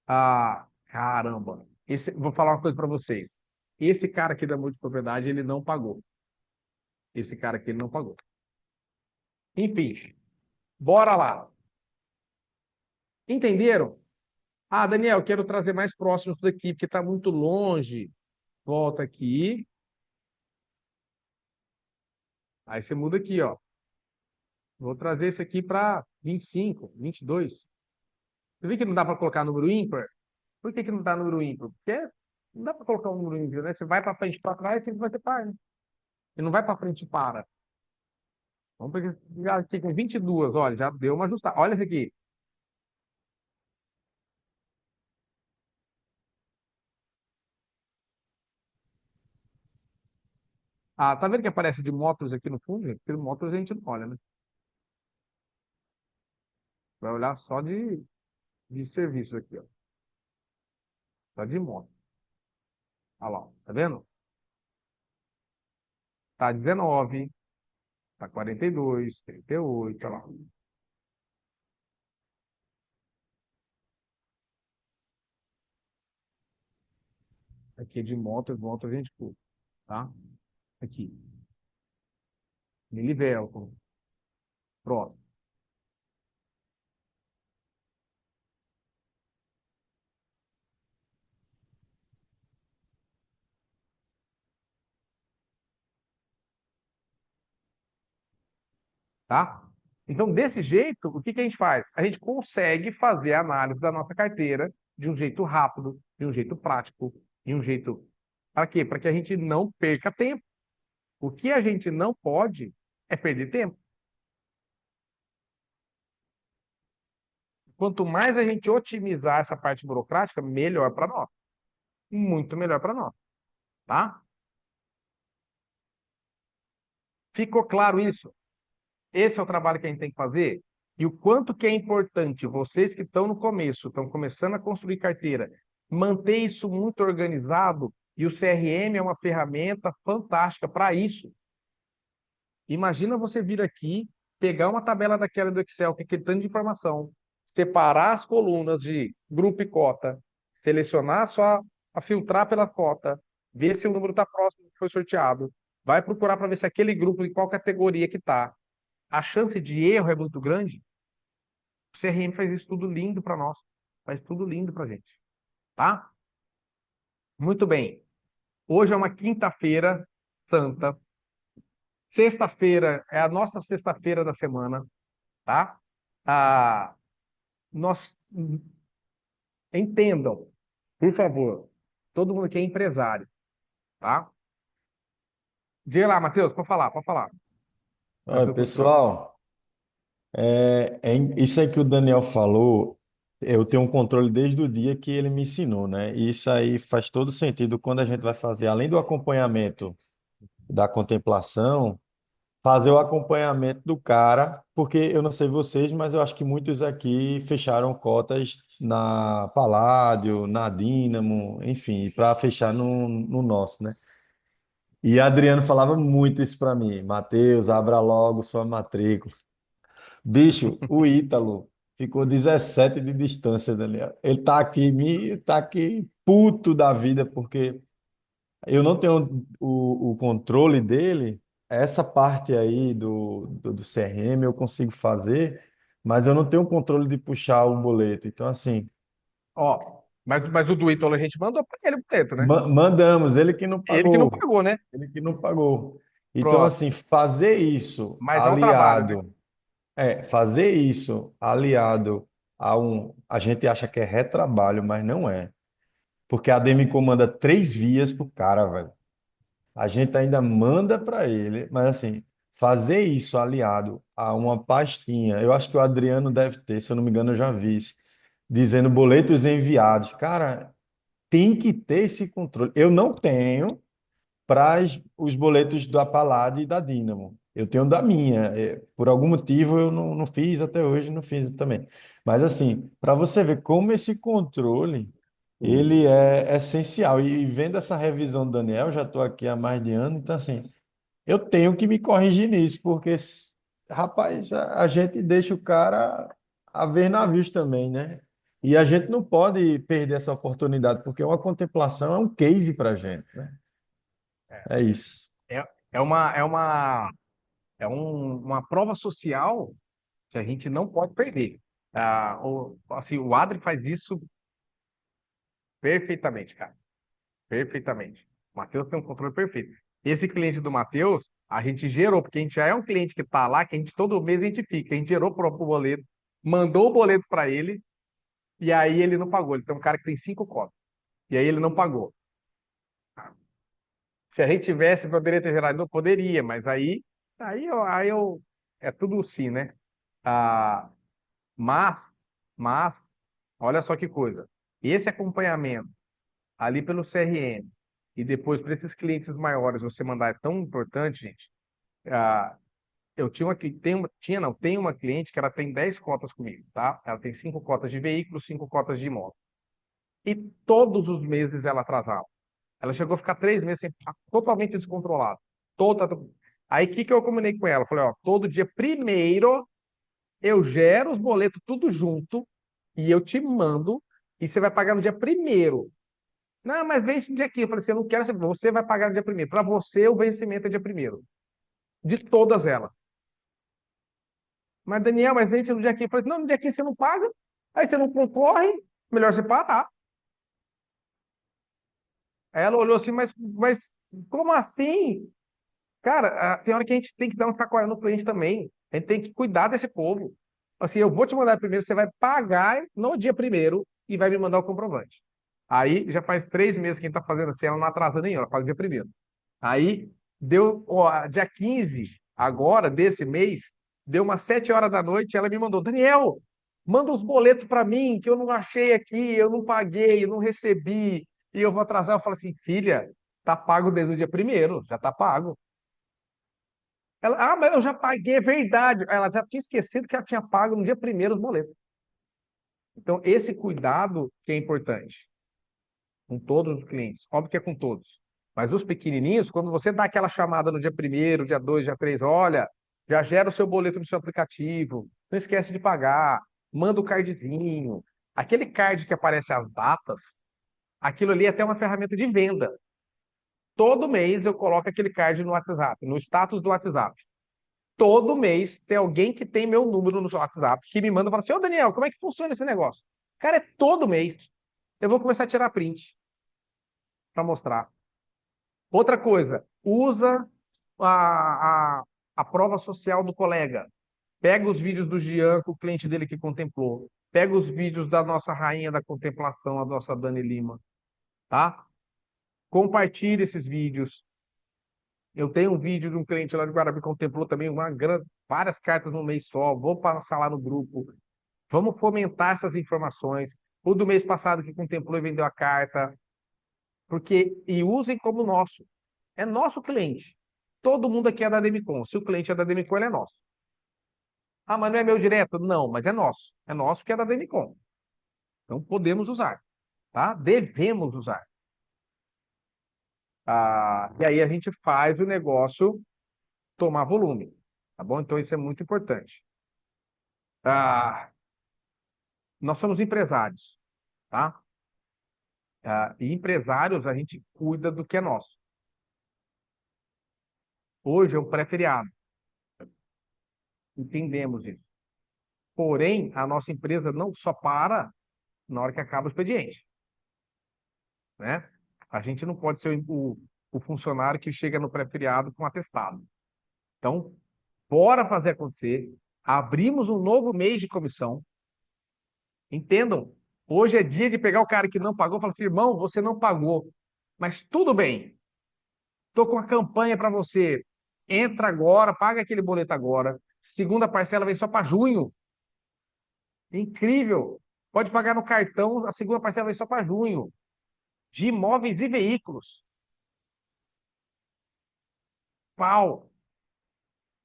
Ah, caramba. Vou falar uma coisa para vocês. Esse cara aqui da multipropriedade, ele não pagou. Esse cara aqui, ele não pagou. Enfim, bora lá. Entenderam? Ah, Daniel, quero trazer mais próximo isso daqui, porque está muito longe. Volta aqui. Aí você muda aqui, ó. Vou trazer esse aqui para 25, 22. Você vê que não dá para colocar número ímpar? Por que não dá número ímpar? Porque não dá para colocar um número ímpar, né? Você vai para frente e para trás, sempre vai ter par, né? E não vai para frente e para. Vamos pegar aqui com 22, olha, já deu uma ajustada. Olha esse aqui. Ah, tá vendo que aparece de motos aqui no fundo, gente? Porque motos a gente não olha, né? Vai olhar só de serviço aqui, ó. Só de moto. Olha lá, tá vendo? Tá 19, tá 42, 38, olha lá. Aqui é de moto a gente pula, tá? Aqui. Milivelcro. Pronto, tá? Então, desse jeito, o que que a gente faz? A gente consegue fazer a análise da nossa carteira de um jeito rápido, de um jeito prático, de um jeito. Para quê? Para que a gente não perca tempo. O que a gente não pode é perder tempo. Quanto mais a gente otimizar essa parte burocrática, melhor para nós. Muito melhor para nós, tá? Ficou claro isso? Esse é o trabalho que a gente tem que fazer. E o quanto que é importante vocês que estão no começo, estão começando a construir carteira, manter isso muito organizado. E o CRM é uma ferramenta fantástica para isso. Imagina você vir aqui, pegar uma tabela daquela do Excel, que é aquele tanto de informação, separar as colunas de grupo e cota, selecionar só, a filtrar pela cota, ver se o número está próximo do que foi sorteado, vai procurar para ver se aquele grupo em qual categoria que está. A chance de erro é muito grande. O CRM faz isso tudo lindo para nós, faz tudo lindo para a gente, tá? Muito bem. Hoje é uma quinta-feira santa. Sexta-feira é a nossa sexta-feira da semana, tá? Ah, nós entendam, por favor, todo mundo aqui é empresário, tá? Diga lá, Matheus, pode falar, pode falar. Olha, Matheus Portugal. pessoal, isso aí que o Daniel falou Eu tenho um controle desde o dia que ele me ensinou, né? E isso aí faz todo sentido quando a gente vai fazer, além do acompanhamento da contemplação, fazer o acompanhamento do cara, porque eu não sei vocês, mas eu acho que muitos aqui fecharam cotas na Palladio, na Dynamo, enfim, para fechar no nosso, né? E Adriano falava muito isso para mim, Matheus, abra logo sua matrícula. Bicho, o Ítalo ficou 17 de distância, Daniel. Ele tá aqui puto da vida, porque eu não tenho o controle dele. Essa parte aí do CRM eu consigo fazer, mas eu não tenho o controle de puxar o boleto. Então, assim, Ó, mas o do Ítalo a gente mandou para ele o boleto, né? mandamos, ele que não Ele que não pagou. pagou, né? Ele que não pagou. Então, Pronto. assim, fazer isso Mas é um trabalho, né? aliado. Fazer isso aliado a gente acha que é retrabalho, mas não é. Porque a ADM comanda 3 vias pro cara, velho. A gente ainda manda para ele, mas assim, fazer isso aliado a uma pastinha, eu acho que o Adriano deve ter, se eu não me engano, eu já vi isso, dizendo boletos enviados. Cara, tem que ter esse controle. Eu não tenho para os boletos da Palladio e da Dynamo. Eu tenho da minha. Por algum motivo eu não fiz até hoje, não fiz também. Mas assim, para você ver como esse controle ele é essencial. E vendo essa revisão do Daniel, já estou aqui há mais de ano, então assim, eu tenho que me corrigir nisso, porque, rapaz, a gente deixa o cara a ver navios também, né? E a gente não pode perder essa oportunidade, porque uma contemplação é um case para a gente, né? É isso. É, uma prova social que a gente não pode perder. Assim, o Adri faz isso perfeitamente, cara. Perfeitamente. O Matheus tem um controle perfeito. Esse cliente do Matheus, a gente gerou, porque a gente já é um cliente que está lá, que a gente todo mês identifica. A gente gerou o próprio boleto, mandou o boleto para ele, e aí ele não pagou. Ele tem um cara que tem 5 cotas. E aí ele não pagou. Se a gente tivesse, poderia ter gerado, não poderia, mas aí é tudo sim, né? Ah, mas, mas, olha só que coisa. Esse acompanhamento ali pelo CRM e depois para esses clientes maiores você mandar é tão importante, gente. Ah, eu tinha uma, tem uma cliente que ela tem 10 cotas comigo, tá? Ela tem 5 cotas de veículo, 5 cotas de moto. E todos os meses ela atrasava. Ela chegou a ficar 3 meses sem, totalmente descontrolada. Toda. Aí o que, que eu combinei com ela? Falei, ó, todo dia primeiro eu gero os boletos tudo junto e eu te mando e você vai pagar no dia primeiro. Não, mas vence no dia 15. Eu falei assim, eu não quero saber, você vai pagar no dia primeiro. Para você, o vencimento é dia primeiro. De todas elas. Mas, Daniel, mas vence no dia 15. Eu falei, não, no dia 15 você não paga, aí você não concorre, melhor você parar. Aí ela olhou assim, mas como assim? Cara, tem hora que a gente tem que dar um chacoalhão no cliente também. A gente tem que cuidar desse povo. Assim, eu vou te mandar primeiro, você vai pagar no dia primeiro e vai me mandar o comprovante. Aí já faz 3 meses que a gente está fazendo assim, ela não atrasa nem ela paga o dia primeiro. Aí deu, ó, dia 15 agora, desse mês, deu umas 7 horas da noite, ela me mandou, Daniel, manda os boletos para mim, que eu não achei aqui, eu não paguei, eu não recebi, e eu vou atrasar. Eu falo assim, filha, tá pago desde o dia primeiro, já tá pago. Ela, mas eu já paguei, é verdade. Ela já tinha esquecido que ela tinha pago no dia primeiro os boletos. Então, esse cuidado que é importante com todos os clientes. Óbvio que é com todos. Mas os pequenininhos, quando você dá aquela chamada no dia primeiro, dia 2, dia 3, olha, já gera o seu boleto no seu aplicativo, não esquece de pagar, manda o cardzinho. Aquele card que aparece as datas, aquilo ali é até uma ferramenta de venda. Todo mês eu coloco aquele card no WhatsApp, no status do WhatsApp. Todo mês tem alguém que tem meu número no WhatsApp que me manda e fala assim: Ô Daniel, como é que funciona esse negócio? Cara, é todo mês. Eu vou começar a tirar print para mostrar. Outra coisa, usa a, a, a prova social do colega. Pega os vídeos do Jean, com o cliente dele que contemplou. Pega os vídeos da nossa rainha da contemplação, a nossa Dani Lima, tá? Compartilhe esses vídeos. Eu tenho um vídeo de um cliente lá de Guarabi que contemplou também várias cartas no mês só. Vou passar lá no grupo. Vamos fomentar essas informações. O do mês passado que contemplou e vendeu a carta, e usem como nosso. É nosso cliente. Todo mundo aqui é da Demicon. Se o cliente é da Demicon, ele é nosso. Ah, mas não é meu direto? Não, mas é nosso. É nosso que é da Demicon. Então podemos usar, tá? Devemos usar. E aí a gente faz o negócio tomar volume, tá bom? Então isso é muito importante. Nós somos empresários, tá? E empresários a gente cuida do que é nosso. Hoje é um pré-feriado, entendemos isso. Porém, a nossa empresa não só para na hora que acaba o expediente, né? A gente não pode ser o funcionário que chega no pré-feriado com atestado. Então, bora fazer acontecer. Abrimos um novo mês de comissão. Entendam, hoje é dia de pegar o cara que não pagou e falar assim, irmão, você não pagou, mas tudo bem, estou com a campanha para você. Entra agora, paga aquele boleto agora. Segunda parcela vem só para junho. Incrível. Pode pagar no cartão, a segunda parcela vem só para junho. De imóveis e veículos. Pau.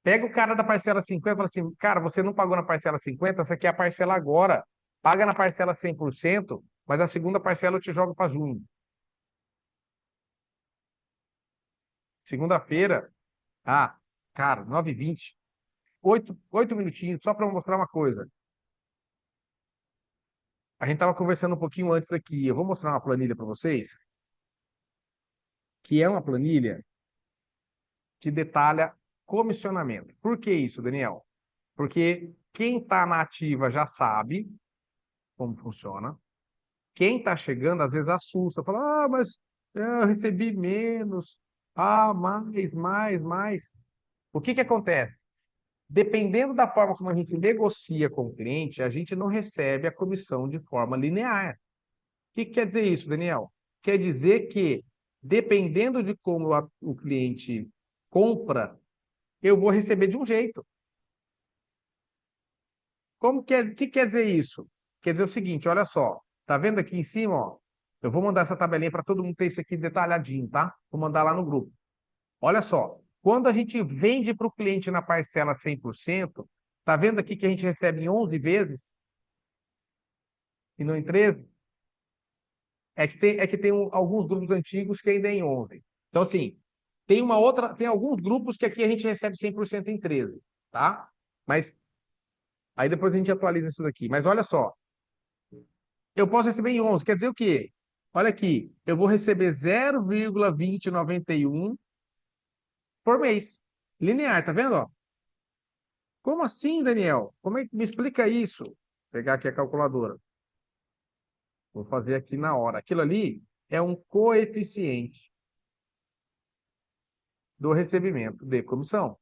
Pega o cara da parcela 50 e fala assim, cara, você não pagou na parcela 50, essa aqui é a parcela agora. Paga na parcela 100%, mas a segunda parcela eu te jogo para junho. Segunda-feira, cara, 9h20. Oito minutinhos, só para mostrar uma coisa. A gente estava conversando um pouquinho antes aqui. Eu vou mostrar uma planilha para vocês, que é uma planilha que detalha comissionamento. Por que isso, Daniel? Porque quem está na ativa já sabe como funciona. Quem está chegando, às vezes, assusta. Fala, mas eu recebi menos. Mais. O que que acontece? Dependendo da forma como a gente negocia com o cliente, a gente não recebe a comissão de forma linear. O que quer dizer isso, Daniel? Quer dizer que, dependendo de como o cliente compra, eu vou receber de um jeito. Que quer dizer isso? Quer dizer o seguinte, olha só, tá vendo aqui em cima, ó? Eu vou mandar essa tabelinha para todo mundo ter isso aqui detalhadinho, tá? Vou mandar lá no grupo. Olha só, quando a gente vende para o cliente na parcela 100%, tá vendo aqui que a gente recebe em 11 vezes e não em 13? É que tem alguns grupos antigos que ainda é em 11. Então, assim, tem alguns grupos que aqui a gente recebe 100% em 13, tá? Mas aí depois a gente atualiza isso daqui. Mas olha só, eu posso receber em 11, quer dizer o quê? Olha aqui, eu vou receber 0,2091 por mês. Linear, tá vendo? Ó? Como assim, Daniel? Como é que me explica isso? Vou pegar aqui a calculadora. Vou fazer aqui na hora. Aquilo ali é um coeficiente do recebimento de comissão.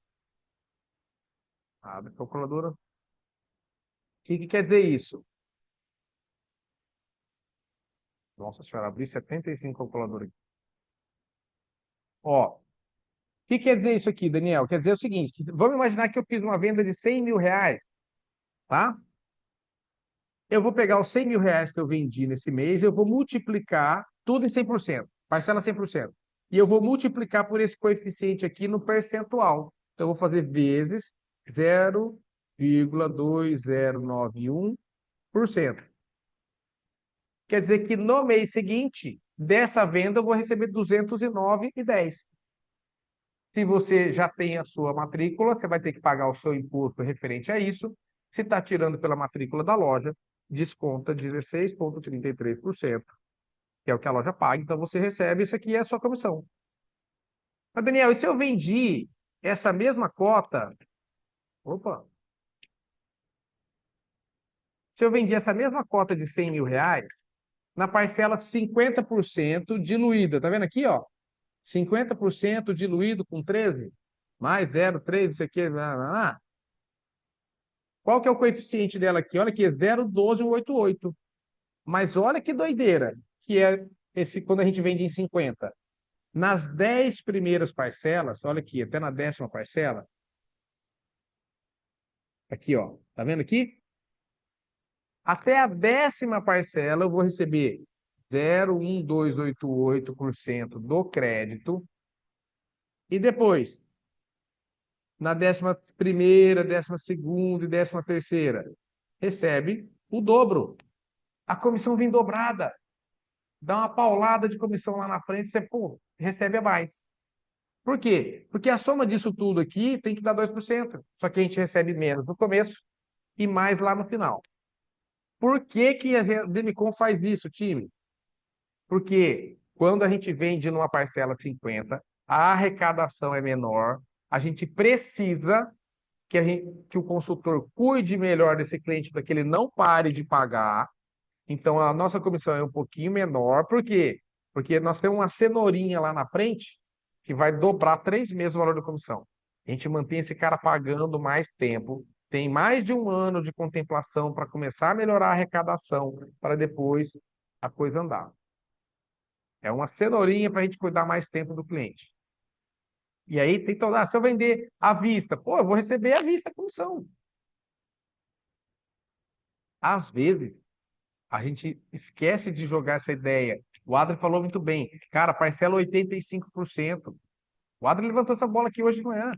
Abre a calculadora. O que quer dizer isso? Nossa senhora, abri 75 calculadoras aqui. Ó, o que quer dizer isso aqui, Daniel? Quer dizer o seguinte, vamos imaginar que eu fiz uma venda de 100 mil reais, tá? Eu vou pegar os 100 mil reais que eu vendi nesse mês, eu vou multiplicar tudo em 100%, parcela 100%. E eu vou multiplicar por esse coeficiente aqui no percentual. Então, eu vou fazer vezes 0,2091%. Quer dizer que no mês seguinte, dessa venda, eu vou receber 209,10. Se você já tem a sua matrícula, você vai ter que pagar o seu imposto referente a isso. Se está tirando pela matrícula da loja, desconta 16,33%, que é o que a loja paga. Então você recebe, isso aqui é a sua comissão. Mas, Daniel, e se eu vendi essa mesma cota? Opa! Se eu vendi essa mesma cota de 100 mil reais, na parcela 50% diluída, tá vendo aqui, ó? 50% diluído com 13, mais 0,3, isso aqui, qual que é o coeficiente dela aqui? Olha aqui, 0,12188. Mas olha que doideira, que é esse quando a gente vende em 50. Nas 10 primeiras parcelas, olha aqui, até na 10ª parcela, aqui, ó, tá vendo aqui? Até a 10ª parcela eu vou receber 0,1288% do crédito. E depois, na 11ª, 12ª e 13ª, recebe o dobro. A comissão vem dobrada. Dá uma paulada de comissão lá na frente, você, pô, recebe a mais. Por quê? Porque a soma disso tudo aqui tem que dar 2%. Só que a gente recebe menos no começo e mais lá no final. Por que que a Demicon faz isso, time? Porque quando a gente vende numa parcela 50, a arrecadação é menor, a gente precisa que o consultor cuide melhor desse cliente para que ele não pare de pagar. Então, a nossa comissão é um pouquinho menor. Por quê? Porque nós temos uma cenourinha lá na frente que vai dobrar 3 meses o valor da comissão. A gente mantém esse cara pagando mais tempo, tem mais de um ano de contemplação para começar a melhorar a arrecadação, para depois a coisa andar. É uma cenourinha para a gente cuidar mais tempo do cliente. E aí tem toda, se eu vender à vista, pô, eu vou receber à vista a comissão. Às vezes, a gente esquece de jogar essa ideia. O Adri falou muito bem. Cara, parcela 85%. O Adri levantou essa bola aqui hoje de manhã.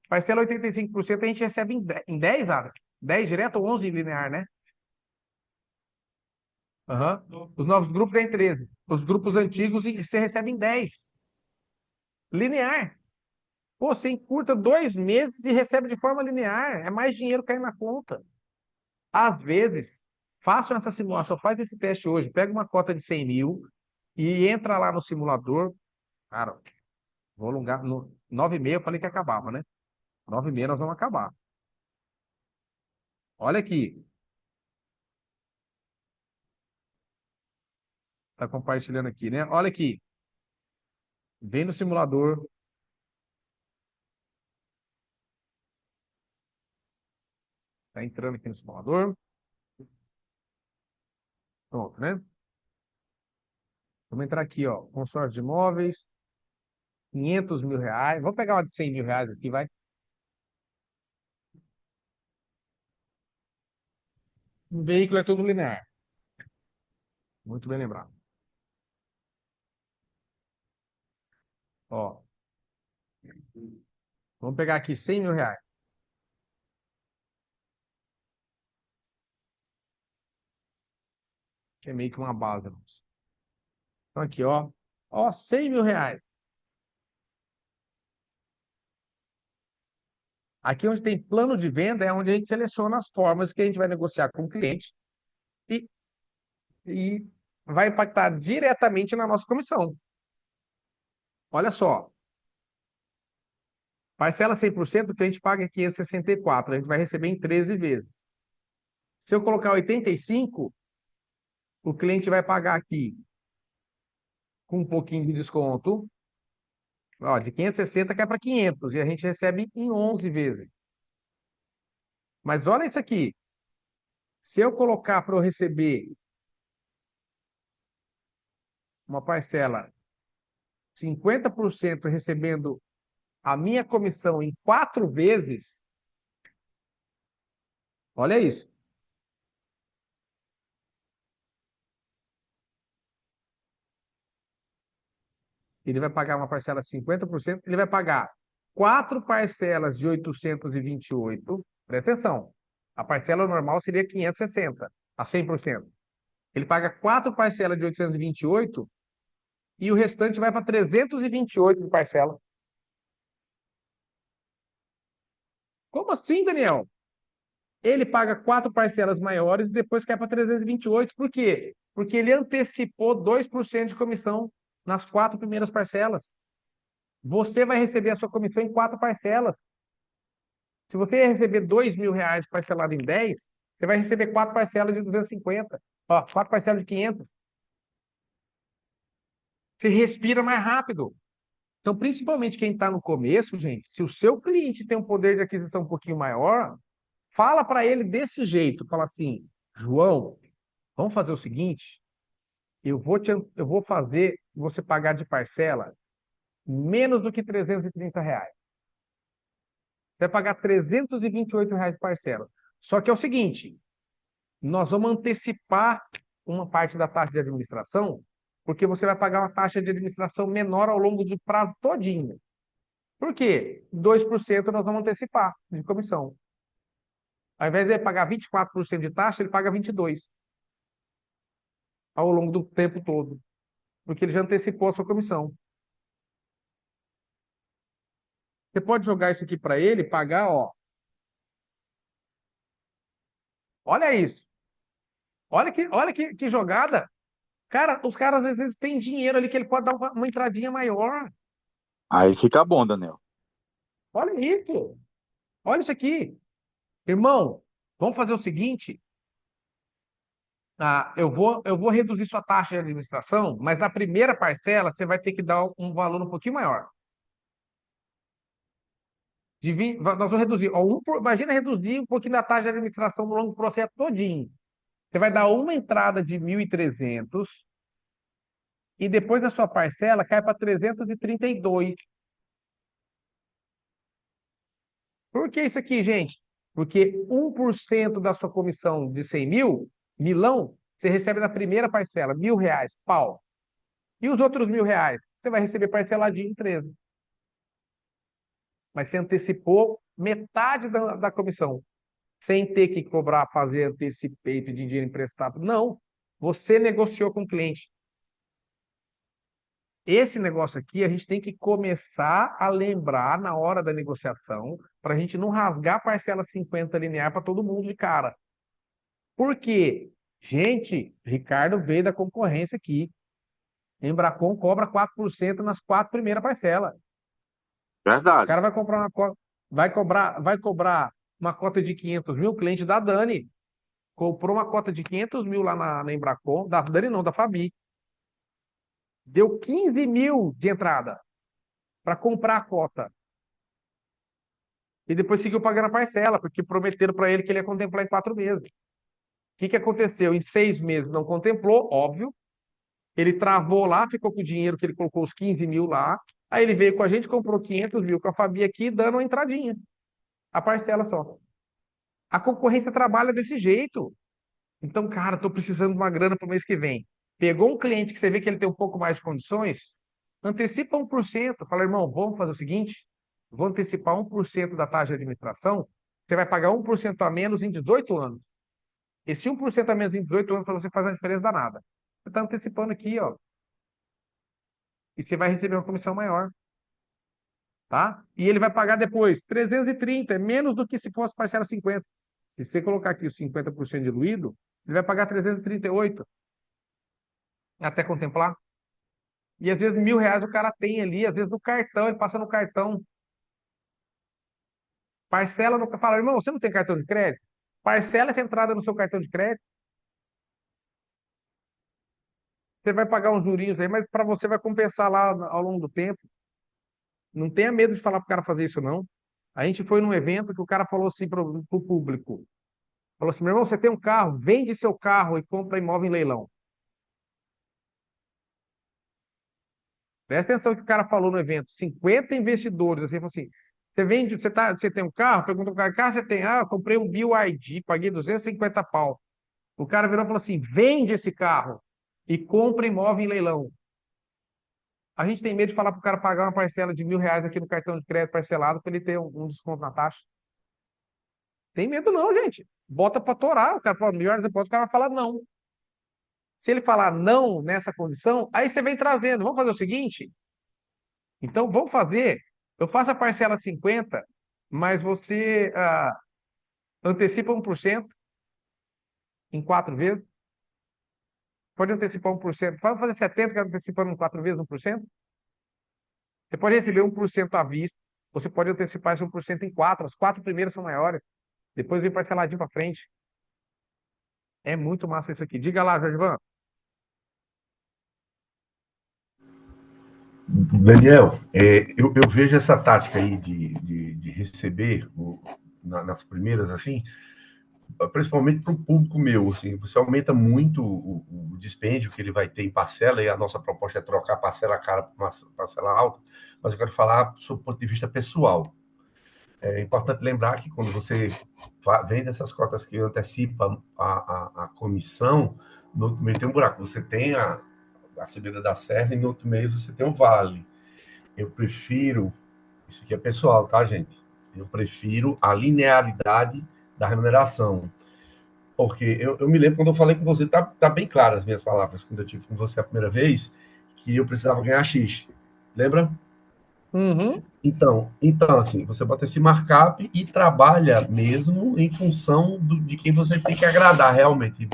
Parcela 85%, a gente recebe em 10, Adri. 10 direto ou 11 linear, né? Uhum. Os novos grupos é em 13. Os grupos antigos você recebe em 10. Linear. Pô, você encurta 2 meses e recebe de forma linear. É mais dinheiro caindo na conta. Às vezes, façam essa simulação, faz esse teste hoje. Pega uma cota de 100 mil e entra lá no simulador. Cara, vou alongar. No 9h30 eu falei que acabava, né? 9h30 nós vamos acabar. Olha aqui. Tá compartilhando aqui, né? Olha aqui. Vem no simulador. Tá entrando aqui no simulador. Pronto, né? Vamos entrar aqui, ó. Consórcio de imóveis. 500 mil reais. Vamos pegar uma de 100 mil reais aqui, vai. Um veículo é tudo linear. Muito bem lembrado. Ó. Vamos pegar aqui 100 mil reais. Que é meio que uma base. Então aqui, ó. Ó, 100 mil reais. Aqui onde tem plano de venda é onde a gente seleciona as formas que a gente vai negociar com o cliente e, e vai impactar diretamente na nossa comissão. Olha só, parcela 100%, o cliente paga 564, a gente vai receber em 13 vezes. Se eu colocar 85, o cliente vai pagar aqui com um pouquinho de desconto, ó, de 560 cai para 500 e a gente recebe em 11 vezes. Mas olha isso aqui, se eu colocar para eu receber uma parcela 50% recebendo a minha comissão em 4 vezes, olha isso. Ele vai pagar uma parcela 50%, ele vai pagar 4 parcelas de 828. Presta atenção. A parcela normal seria 560, a 100%. Ele paga 4 parcelas de 828 e o restante vai para 328 de parcela. Como assim, Daniel? Ele paga 4 parcelas maiores e depois cai para 328. Por quê? Porque ele antecipou 2% de comissão nas 4 primeiras parcelas. Você vai receber a sua comissão em 4 parcelas. Se você receber 2 mil reais parcelado em 10, você vai receber 4 parcelas de 250. Ó, 4 parcelas de 500. Você respira mais rápido. Então, principalmente quem está no começo, gente, se o seu cliente tem um poder de aquisição um pouquinho maior, fala para ele desse jeito. Fala assim, João, vamos fazer o seguinte, eu vou fazer você pagar de parcela menos do que 330 reais. Você vai pagar 328 reais de parcela. Só que é o seguinte, Nós vamos antecipar uma parte da taxa de administração, porque você vai pagar uma taxa de administração menor ao longo do prazo todinho. Por quê? 2% nós vamos antecipar de comissão. Ao invés de ele pagar 24% de taxa, ele paga 22% ao longo do tempo todo, porque ele já antecipou a sua comissão. Você pode jogar isso aqui para ele, pagar, ó. Olha isso. Olha que jogada. Cara, os caras às vezes têm dinheiro ali que ele pode dar uma entradinha maior. Aí fica bom, Daniel. Olha isso. Olha isso aqui. Irmão, vamos fazer o seguinte. Eu vou reduzir sua taxa de administração, mas na primeira parcela você vai ter que dar um valor um pouquinho maior. Nós vamos reduzir. Ó, imagina reduzir um pouquinho da taxa de administração no longo do processo todinho. Você vai dar uma entrada de 1.300 e depois a sua parcela cai para 332. Por que isso aqui, gente? Porque 1% da sua comissão de 100 mil, milão, você recebe na primeira parcela, R$ 1.000, pau. E os outros R$ 1.000, você vai receber parceladinho em 13. Mas você antecipou metade da comissão, sem ter que cobrar, fazer antecipo e pedir dinheiro emprestado. Não. Você negociou com o cliente. Esse negócio aqui a gente tem que começar a lembrar na hora da negociação, para a gente não rasgar a parcela 50 linear para todo mundo de cara. Por quê? Gente, Ricardo veio da concorrência aqui. Embracon cobra 4% nas 4 primeiras parcelas. O Verdade. cara vai comprar uma cota, vai cobrar uma cota de 500 mil, cliente da Dani. Comprou uma cota de 500 mil lá na Embracon, da Dani não, da Fabi. Deu 15 mil de entrada para comprar a cota. E depois seguiu pagando a parcela, porque prometeram para ele que ele ia contemplar em 4 meses. O que aconteceu? Em 6 meses não contemplou, óbvio. Ele travou lá, ficou com o dinheiro que ele colocou os 15 mil lá. Aí ele veio com a gente, comprou 500 mil com a Fabi aqui, dando uma entradinha. A parcela só. A concorrência trabalha desse jeito. Então, cara, estou precisando de uma grana para o mês que vem. Pegou um cliente que você vê que ele tem um pouco mais de condições, antecipa 1%. Fala, irmão, vamos fazer o seguinte: vou antecipar 1% da taxa de administração, você vai pagar 1% a menos em 18 anos. Esse 1% a menos em 18 anos para você faz uma diferença danada. Você está antecipando aqui, ó, e você vai receber uma comissão maior, tá? E ele vai pagar depois 330, é menos do que se fosse parcela 50. Se você colocar aqui os 50% diluído, ele vai pagar 338 até contemplar. E às vezes R$ 1.000 o cara tem ali, às vezes no cartão, ele passa no cartão, parcela no. Fala, irmão, você não tem cartão de crédito? Parcela essa entrada no seu cartão de crédito, você vai pagar uns jurinhos aí, mas para você vai compensar lá ao longo do tempo. Não tenha medo de falar para o cara fazer isso, não. A gente foi num evento que o cara falou assim para o público: falou assim, meu irmão, você tem um carro, vende seu carro e compra imóvel em leilão. Presta atenção que o cara falou no evento. 50 investidores, assim, falou assim, você tem um carro? Pergunta o cara, carro você tem? Ah, eu comprei um BYD, paguei 250 pau. O cara virou e falou assim, vende esse carro e compra imóvel em leilão. A gente tem medo de falar para o cara pagar uma parcela de R$ 1.000 aqui no cartão de crédito parcelado para ele ter um desconto na taxa. Tem medo não, gente. Bota para torar. O cara fala R$ 1.000, depois o cara vai falar não. Se ele falar não nessa condição, aí você vem trazendo. Vamos fazer o seguinte? Então, vamos fazer. Eu faço a parcela 50, mas você antecipa 1% em 4 vezes. Pode antecipar 1%. Pode fazer 70, que antecipando em 4 vezes 1%. Você pode receber 1% à vista. Você pode antecipar esse 1% em 4. As 4 primeiras são maiores. Depois vem parceladinho para frente. É muito massa isso aqui. Diga lá, Jorge. Daniel, eu vejo essa tática aí de receber nas primeiras, assim, principalmente para o público meu, assim, você aumenta muito o dispêndio que ele vai ter em parcela, e a nossa proposta é trocar parcela cara por uma parcela alta, mas eu quero falar do ponto de vista pessoal. É importante lembrar que quando você vende essas cotas que antecipam a comissão, no outro mês tem um buraco. Você tem a subida da serra e no outro mês você tem o vale. Eu prefiro, isso aqui é pessoal, tá, gente? Eu prefiro a linearidade da remuneração. Porque eu me lembro quando eu falei com você, tá bem claro as minhas palavras, quando eu tive com você a primeira vez, que eu precisava ganhar X. Lembra? Uhum. Então, assim, você bota esse markup e trabalha mesmo em função de quem você tem que agradar realmente.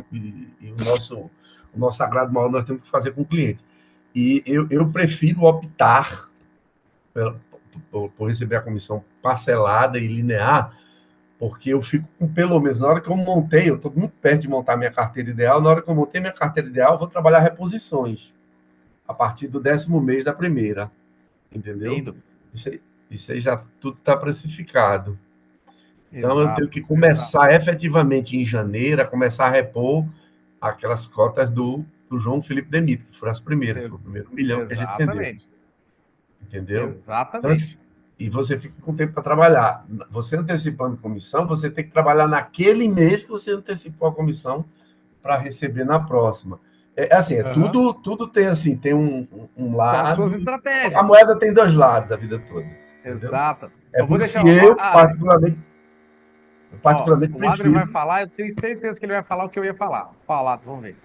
E o nosso agrado maior nós temos que fazer com o cliente. E eu prefiro optar por receber a comissão parcelada e linear, porque eu fico com pelo menos, na hora que eu montei, eu estou muito perto de montar minha carteira ideal, na hora que eu montei minha carteira ideal, eu vou trabalhar reposições a partir do 10º mês da primeira, entendeu? Entendo. Isso aí, isso aí já tudo está precificado. Então eu tenho que Exato, exato. começar efetivamente em janeiro, a começar a repor aquelas cotas do João Felipe Demito, que foram as primeiras, Ex- foi o primeiro 1 milhão que a gente vendeu, Exatamente. entendeu? Então, Exatamente. e você fica com tempo para trabalhar. Você antecipando comissão, você tem que trabalhar naquele mês que você antecipou a comissão para receber na próxima. É assim, Aham. tudo tem assim, tem um Tem as suas lado, a estratégias. moeda tem dois lados a vida toda, entendeu? Exato. É Eu por vou isso deixar. que eu Adri, ó, particularmente o Adri vai prefiro. falar, eu tenho certeza que ele vai falar o que eu ia falar. Falar, vamos ver.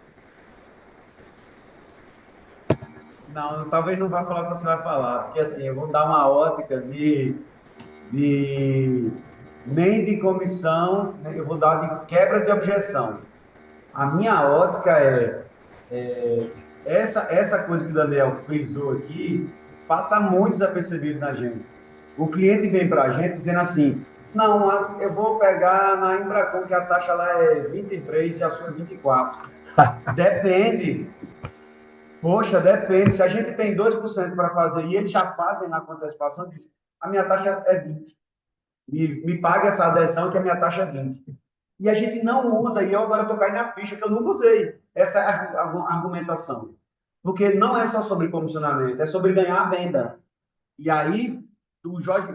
Não, talvez não vá falar o que você vai falar, porque assim, eu vou dar uma ótica de nem de comissão, né, eu vou dar de quebra de objeção. A minha ótica essa coisa que o Daniel frisou aqui passa muito desapercebido na gente. O cliente vem para a gente dizendo assim, não, eu vou pegar na Embracon que a taxa lá é 23 e a sua é 24. Depende. Poxa, depende. Se a gente tem 2% para fazer e eles já fazem na antecipação, diz, a minha taxa é 20. Me pague essa adesão que a minha taxa é 20. E a gente não usa, e eu agora estou caindo na ficha que eu nunca usei essa argumentação. Porque não é só sobre comissionamento, é sobre ganhar a venda. E aí, o Jorge,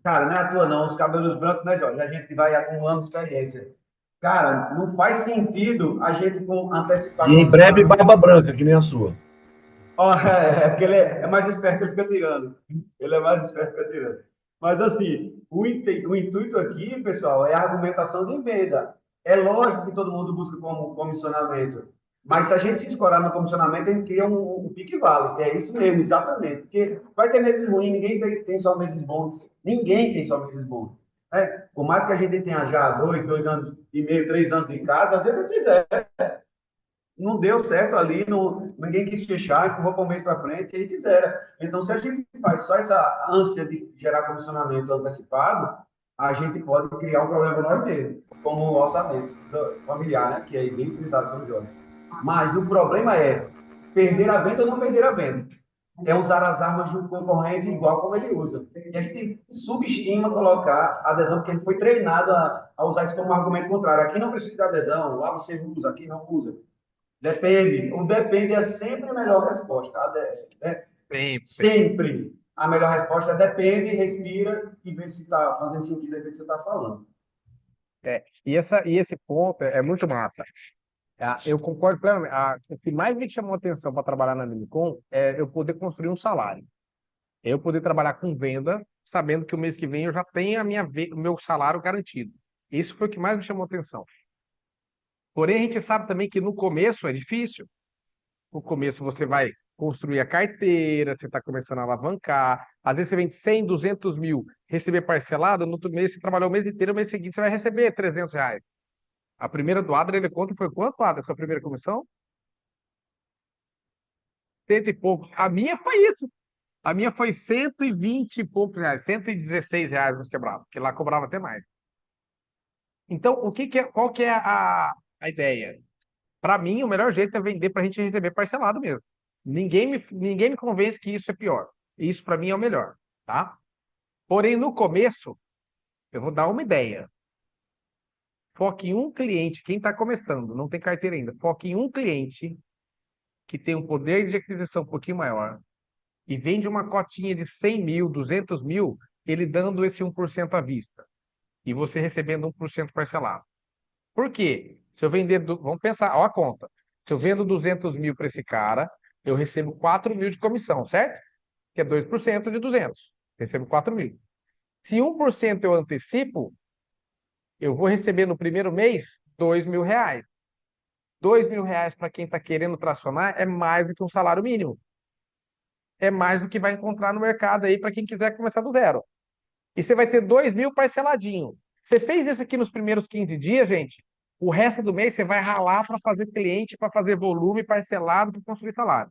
cara, não é à toa não, os cabelos brancos, né, Jorge? A gente vai acumulando experiência. Cara, não faz sentido a gente antecipar E em breve, comissionamento. barba branca, que nem a sua. Ó, porque ele é mais esperto, ele fica tirando. Ele é mais esperto, fica tirando. Mas, assim, o intuito aqui, pessoal, é a argumentação de venda. É lógico que todo mundo busca como comissionamento. Mas se a gente se escorar no comissionamento, a gente cria um pique-vale. É isso mesmo, exatamente. Porque vai ter meses ruins, ninguém tem só meses bons. Ninguém tem só meses bons. Né? Por mais que a gente tenha já 2 anos e meio, 3 anos de casa, às vezes a gente não deu certo ali, ninguém quis fechar, empurrou para um mês para frente e aí zera. Então, se a gente faz só essa ânsia de gerar comissionamento antecipado, a gente pode criar um problema nós mesmos, como o orçamento familiar, né? Que é bem utilizado pelo Jorge. Mas o problema é perder a venda ou não perder a venda. É usar as armas do concorrente igual como ele usa. E a gente subestima colocar a adesão, porque ele foi treinado a usar isso como um argumento contrário. Aqui não precisa de adesão, lá você usa, aqui não usa. Depende. O depende é sempre a melhor resposta. Sempre. Sempre. A melhor resposta é depende, respira e vê se está fazendo sentido aquilo que você está falando. E esse ponto é muito massa. Eu concordo plenamente. O que mais me chamou a atenção para trabalhar na Minicom é eu poder construir um salário. Eu poder trabalhar com venda, sabendo que o mês que vem eu já tenho o meu salário garantido. Isso foi o que mais me chamou a atenção. Porém, a gente sabe também que no começo é difícil. No começo você vai construir a carteira, você está começando a alavancar. Às vezes você vende 100, 200 mil, receber parcelado, no outro mês você trabalhou o mês inteiro, no mês seguinte você vai receber R$ 300. A primeira do Adra, ele conta, foi quanto, Adra, a sua primeira comissão? Cento e pouco. A minha foi isso. A minha foi 120 e poucos reais, R$ 116 nos quebrados, porque lá cobrava até mais. Então, qual que é a ideia? Para mim, o melhor jeito é vender para a gente receber parcelado mesmo. Ninguém me convence que isso é pior. Isso, para mim, é o melhor, tá? Porém, no começo, eu vou dar uma ideia. Foque em um cliente, quem está começando, não tem carteira ainda, foque em um cliente que tem um poder de aquisição um pouquinho maior e vende uma cotinha de 100 mil, 200 mil, ele dando esse 1% à vista e você recebendo 1% parcelado. Por quê? Se eu vender, vamos pensar, ó a conta. Se eu vendo 200 mil para esse cara, eu recebo 4 mil de comissão, certo? Que é 2% de 200. Recebo 4 mil. Se 1% eu antecipo, eu vou receber no primeiro mês R$ 2.000. R$ 2.000 para quem está querendo tracionar é mais do que um salário mínimo. É mais do que vai encontrar no mercado aí para quem quiser começar do zero. E você vai ter 2.000 parceladinho. Você fez isso aqui nos primeiros 15 dias, gente. O resto do mês você vai ralar para fazer cliente, para fazer volume parcelado, para construir salário.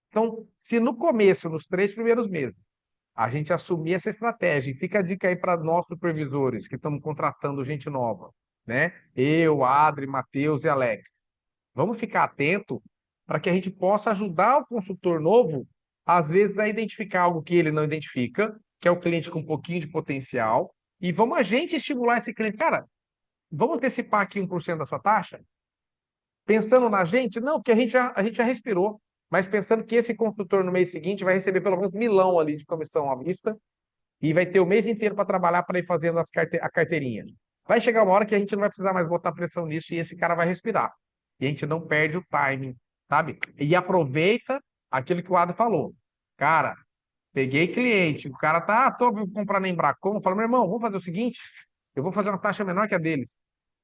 Então, se no começo, nos 3 primeiros meses, a gente assumir essa estratégia, e fica a dica aí para nós supervisores que estamos contratando gente nova, né? Eu, Adri, Matheus e Alex. Vamos ficar atento para que a gente possa ajudar o consultor novo, às vezes, a identificar algo que ele não identifica, que é o cliente com um pouquinho de potencial, e vamos a gente estimular esse cliente. Cara, vamos antecipar aqui 1% da sua taxa? Pensando na gente? Não, porque a gente já respirou, mas pensando que esse consultor no mês seguinte vai receber pelo menos 1.000 ali de comissão à vista e vai ter o mês inteiro para trabalhar para ir fazendo a carteirinha. Vai chegar uma hora que a gente não vai precisar mais botar pressão nisso e esse cara vai respirar. E a gente não perde o timing, sabe? E aproveita aquilo que o Ado falou. Cara, peguei cliente, o cara tá, vou comprar na Embracon, eu falo, meu irmão, vamos fazer o seguinte, eu vou fazer uma taxa menor que a deles.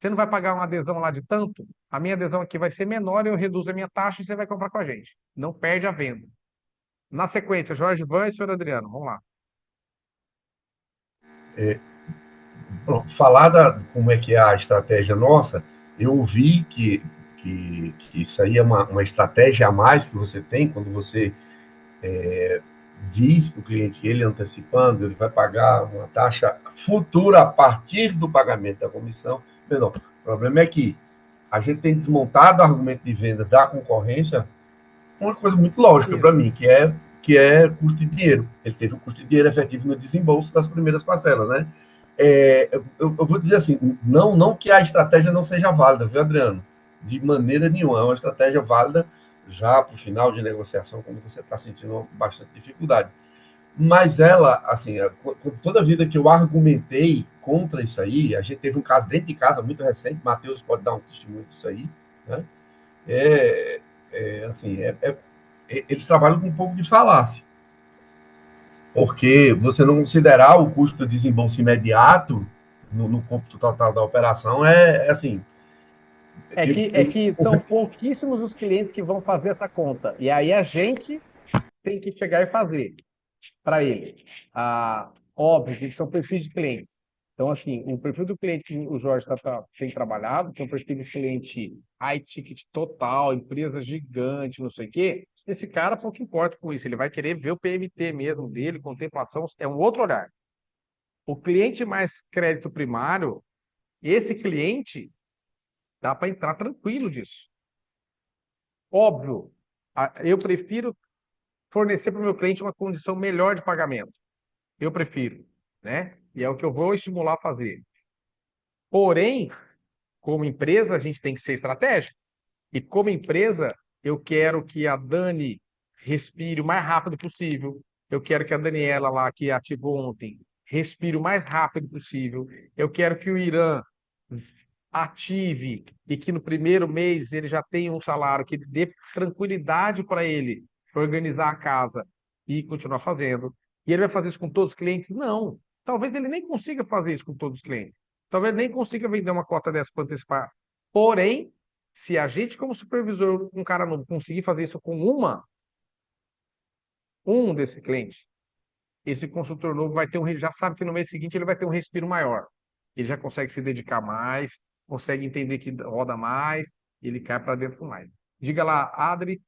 Você não vai pagar uma adesão lá de tanto, a minha adesão aqui vai ser menor, eu reduzo a minha taxa e você vai comprar com a gente. Não perde a venda. Na sequência, Jorge Van e senhor Adriano, vamos lá. Pronto, falar como é que é a estratégia nossa, eu ouvi que isso aí é uma estratégia a mais que você tem quando você diz para o cliente que ele antecipando, ele vai pagar uma taxa futura a partir do pagamento da comissão menor. O problema é que a gente tem desmontado o argumento de venda da concorrência, uma coisa muito lógica para mim, que é custo de dinheiro. Ele teve o custo de dinheiro efetivo no desembolso das primeiras parcelas, né? Eu vou dizer assim, não que a estratégia não seja válida, viu, Adriano? De maneira nenhuma. É uma estratégia válida já para o final de negociação, quando você está sentindo bastante dificuldade. Mas ela, assim, toda a vida que eu argumentei contra isso aí, a gente teve um caso dentro de casa muito recente, Matheus pode dar um testemunho disso aí, né? É, assim, eles trabalham com um pouco de falácia, porque você não considerar o custo do desembolso imediato no cômputo total da operação assim. É que são pouquíssimos os clientes que vão fazer essa conta. E aí a gente tem que chegar e fazer para ele. Óbvio que são perfis de clientes. Então, assim, o perfil do cliente que o Jorge tem trabalhado, que é um perfil de cliente high ticket total, empresa gigante, não sei o quê, esse cara pouco importa com isso. Ele vai querer ver o PMT mesmo dele, contemplação, é um outro olhar. O cliente mais crédito primário, esse cliente, dá para entrar tranquilo disso. Óbvio, eu prefiro fornecer para o meu cliente uma condição melhor de pagamento. Eu prefiro, né? E é o que eu vou estimular a fazer. Porém, como empresa, a gente tem que ser estratégico. E como empresa, eu quero que a Dani respire o mais rápido possível. Eu quero que a Daniela lá, que ativou ontem, respire o mais rápido possível. Eu quero que o Irã ative e que no primeiro mês ele já tenha um salário que dê tranquilidade para ele organizar a casa e continuar fazendo. E ele vai fazer isso com todos os clientes? Não. Talvez ele nem consiga fazer isso com todos os clientes. Talvez nem consiga vender uma cota dessa para antecipar. Porém, se a gente, como supervisor, um cara novo, conseguir fazer isso com um desse cliente, esse consultor novo vai ter já sabe que no mês seguinte ele vai ter um respiro maior. Ele já consegue se dedicar mais, consegue entender que roda mais, ele cai para dentro com mais. Diga lá, Adri.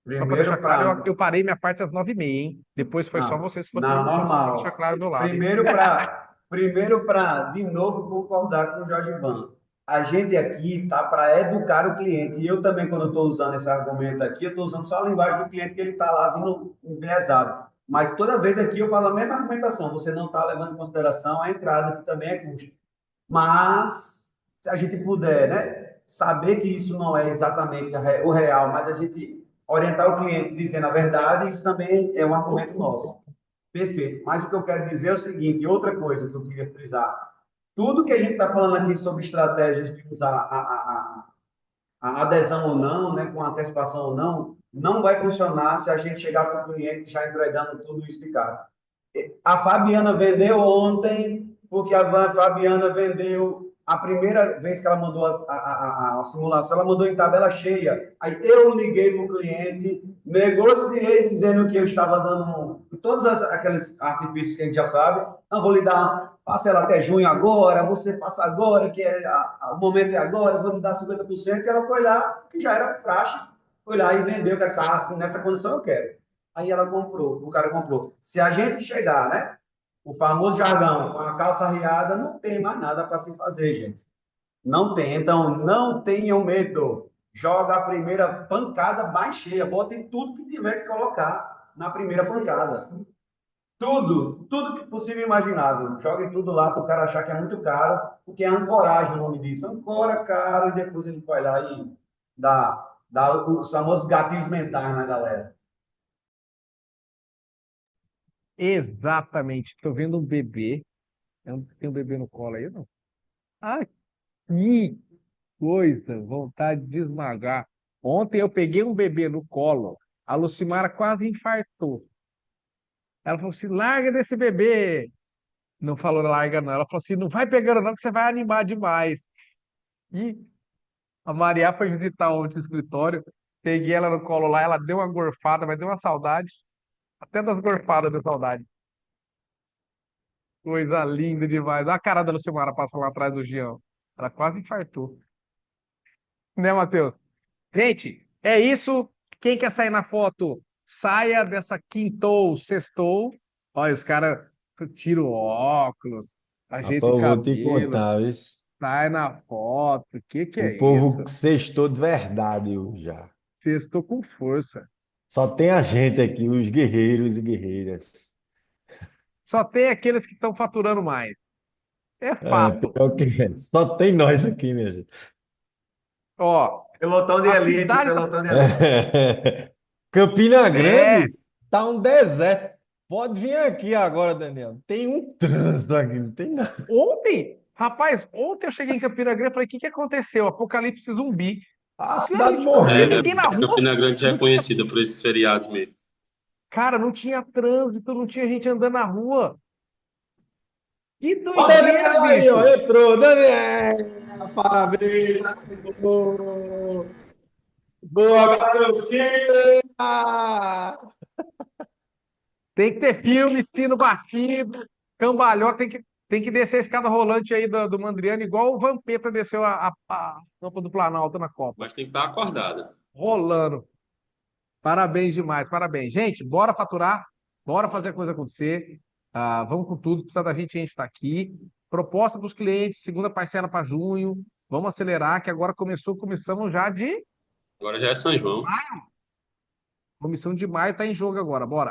Só para deixar claro, eu parei minha parte às 9h30, hein? Depois foi só vocês que foram Não, perguntando, só para normal. deixar claro do meu lado, hein? Primeiro para, de novo, concordar com o Jorge Van. A gente aqui tá para educar o cliente. E eu também, quando estou usando esse argumento aqui, eu estou usando só a linguagem do cliente que ele está lá vindo enviesado. Mas toda vez aqui eu falo a mesma argumentação. Você não está levando em consideração a entrada, que também é custo. Mas, se a gente puder, né, saber que isso não é exatamente o real, mas a gente orientar o cliente dizendo a verdade, isso também é um argumento nosso. Perfeito. Mas o que eu quero dizer é o seguinte, outra coisa que eu queria frisar. Tudo que a gente está falando aqui sobre estratégias de usar a adesão ou não, né, com antecipação ou não, não vai funcionar se a gente chegar para o cliente já entregando tudo isso de cara. A Fabiana vendeu ontem, porque a Fabiana vendeu a primeira vez que ela mandou a simulação, ela mandou em tabela cheia. Aí eu liguei para o cliente, negociei dizendo que eu estava dando todos aqueles artifícios que a gente já sabe. Não, vou lhe dar parcela até junho agora, você faça agora, que o momento é agora, vou lhe dar 50%. E ela foi lá, que já era praxe, foi lá e vendeu, que ela assim, nessa condição eu quero. Aí ela comprou, o cara comprou. Se a gente chegar, né? O famoso jargão, com a calça arriada, não tem mais nada para se fazer, gente. Não tem. Então, não tenham medo. Joga a primeira pancada mais cheia. Botem tudo que tiver que colocar na primeira pancada. Tudo que possível e imaginável. Joguem tudo lá para o cara achar que é muito caro, porque é ancoragem o nome disso. Ancora caro e depois ele vai lá e dá os famosos gatilhos mentais na galera. Exatamente. Tô vendo um bebê. Eu não tenho um bebê no colo aí, não. Ah, que coisa! Vontade de esmagar. Ontem eu peguei um bebê no colo. A Lucimara quase infartou. Ela falou assim: larga desse bebê. Não falou larga, não. Ela falou assim: não vai pegando, não, que você vai animar demais. E a Maria foi visitar ontem o escritório. Peguei ela no colo lá, ela deu uma gorfada, mas deu uma saudade. Até das gorfadas deu saudade. Coisa linda demais. Olha a cara da Lucimara passando lá atrás do Gião. Ela quase infartou. Né, Matheus? Gente, é isso. Quem quer sair na foto, saia dessa quintou, sextou. Olha, os caras tiram o óculos, Rapaz, ajeita o eu vou te cabelo, contar, viu? sai na foto. Que O é povo isso? sextou de verdade hoje já. Sextou com força. Só tem a gente aqui, os guerreiros e guerreiras. Só tem aqueles que estão faturando mais. É É, fato. pior que é. Só tem nós aqui, minha gente. Ó, Pelotão de a elite, cidade tá... pelotão de elite. É. Campina É, Grande tá um deserto. Pode vir aqui agora, Daniel. Tem um trânsito aqui, não tem nada. ontem eu cheguei em Campina Grande e falei, o que que aconteceu? Apocalipse zumbi. A cidade Realmente, não tinha morreu. ninguém na Mas rua. Campina Grande já é Não tinha, conhecida por esses feriados mesmo. cara, não tinha trânsito, não tinha gente andando na rua. Que Ó, doideira, Daniel aí, ó, bicho! entrou. Daniel, parabéns. Boa, garotinha! Tem que ter filme, sino batido, cambalhota, tem que descer a escada rolante aí do Mandriano, igual o Vampeta desceu a rampa do Planalto na Copa. Mas tem que estar acordada. Rolando. Parabéns demais, parabéns. Gente, bora faturar, bora fazer a coisa acontecer. Ah, vamos com tudo, precisa da gente, a gente está aqui. Proposta para os clientes, segunda parcela para junho. Vamos acelerar, que agora começamos já de Agora já é São João. comissão de maio, está em jogo agora, bora.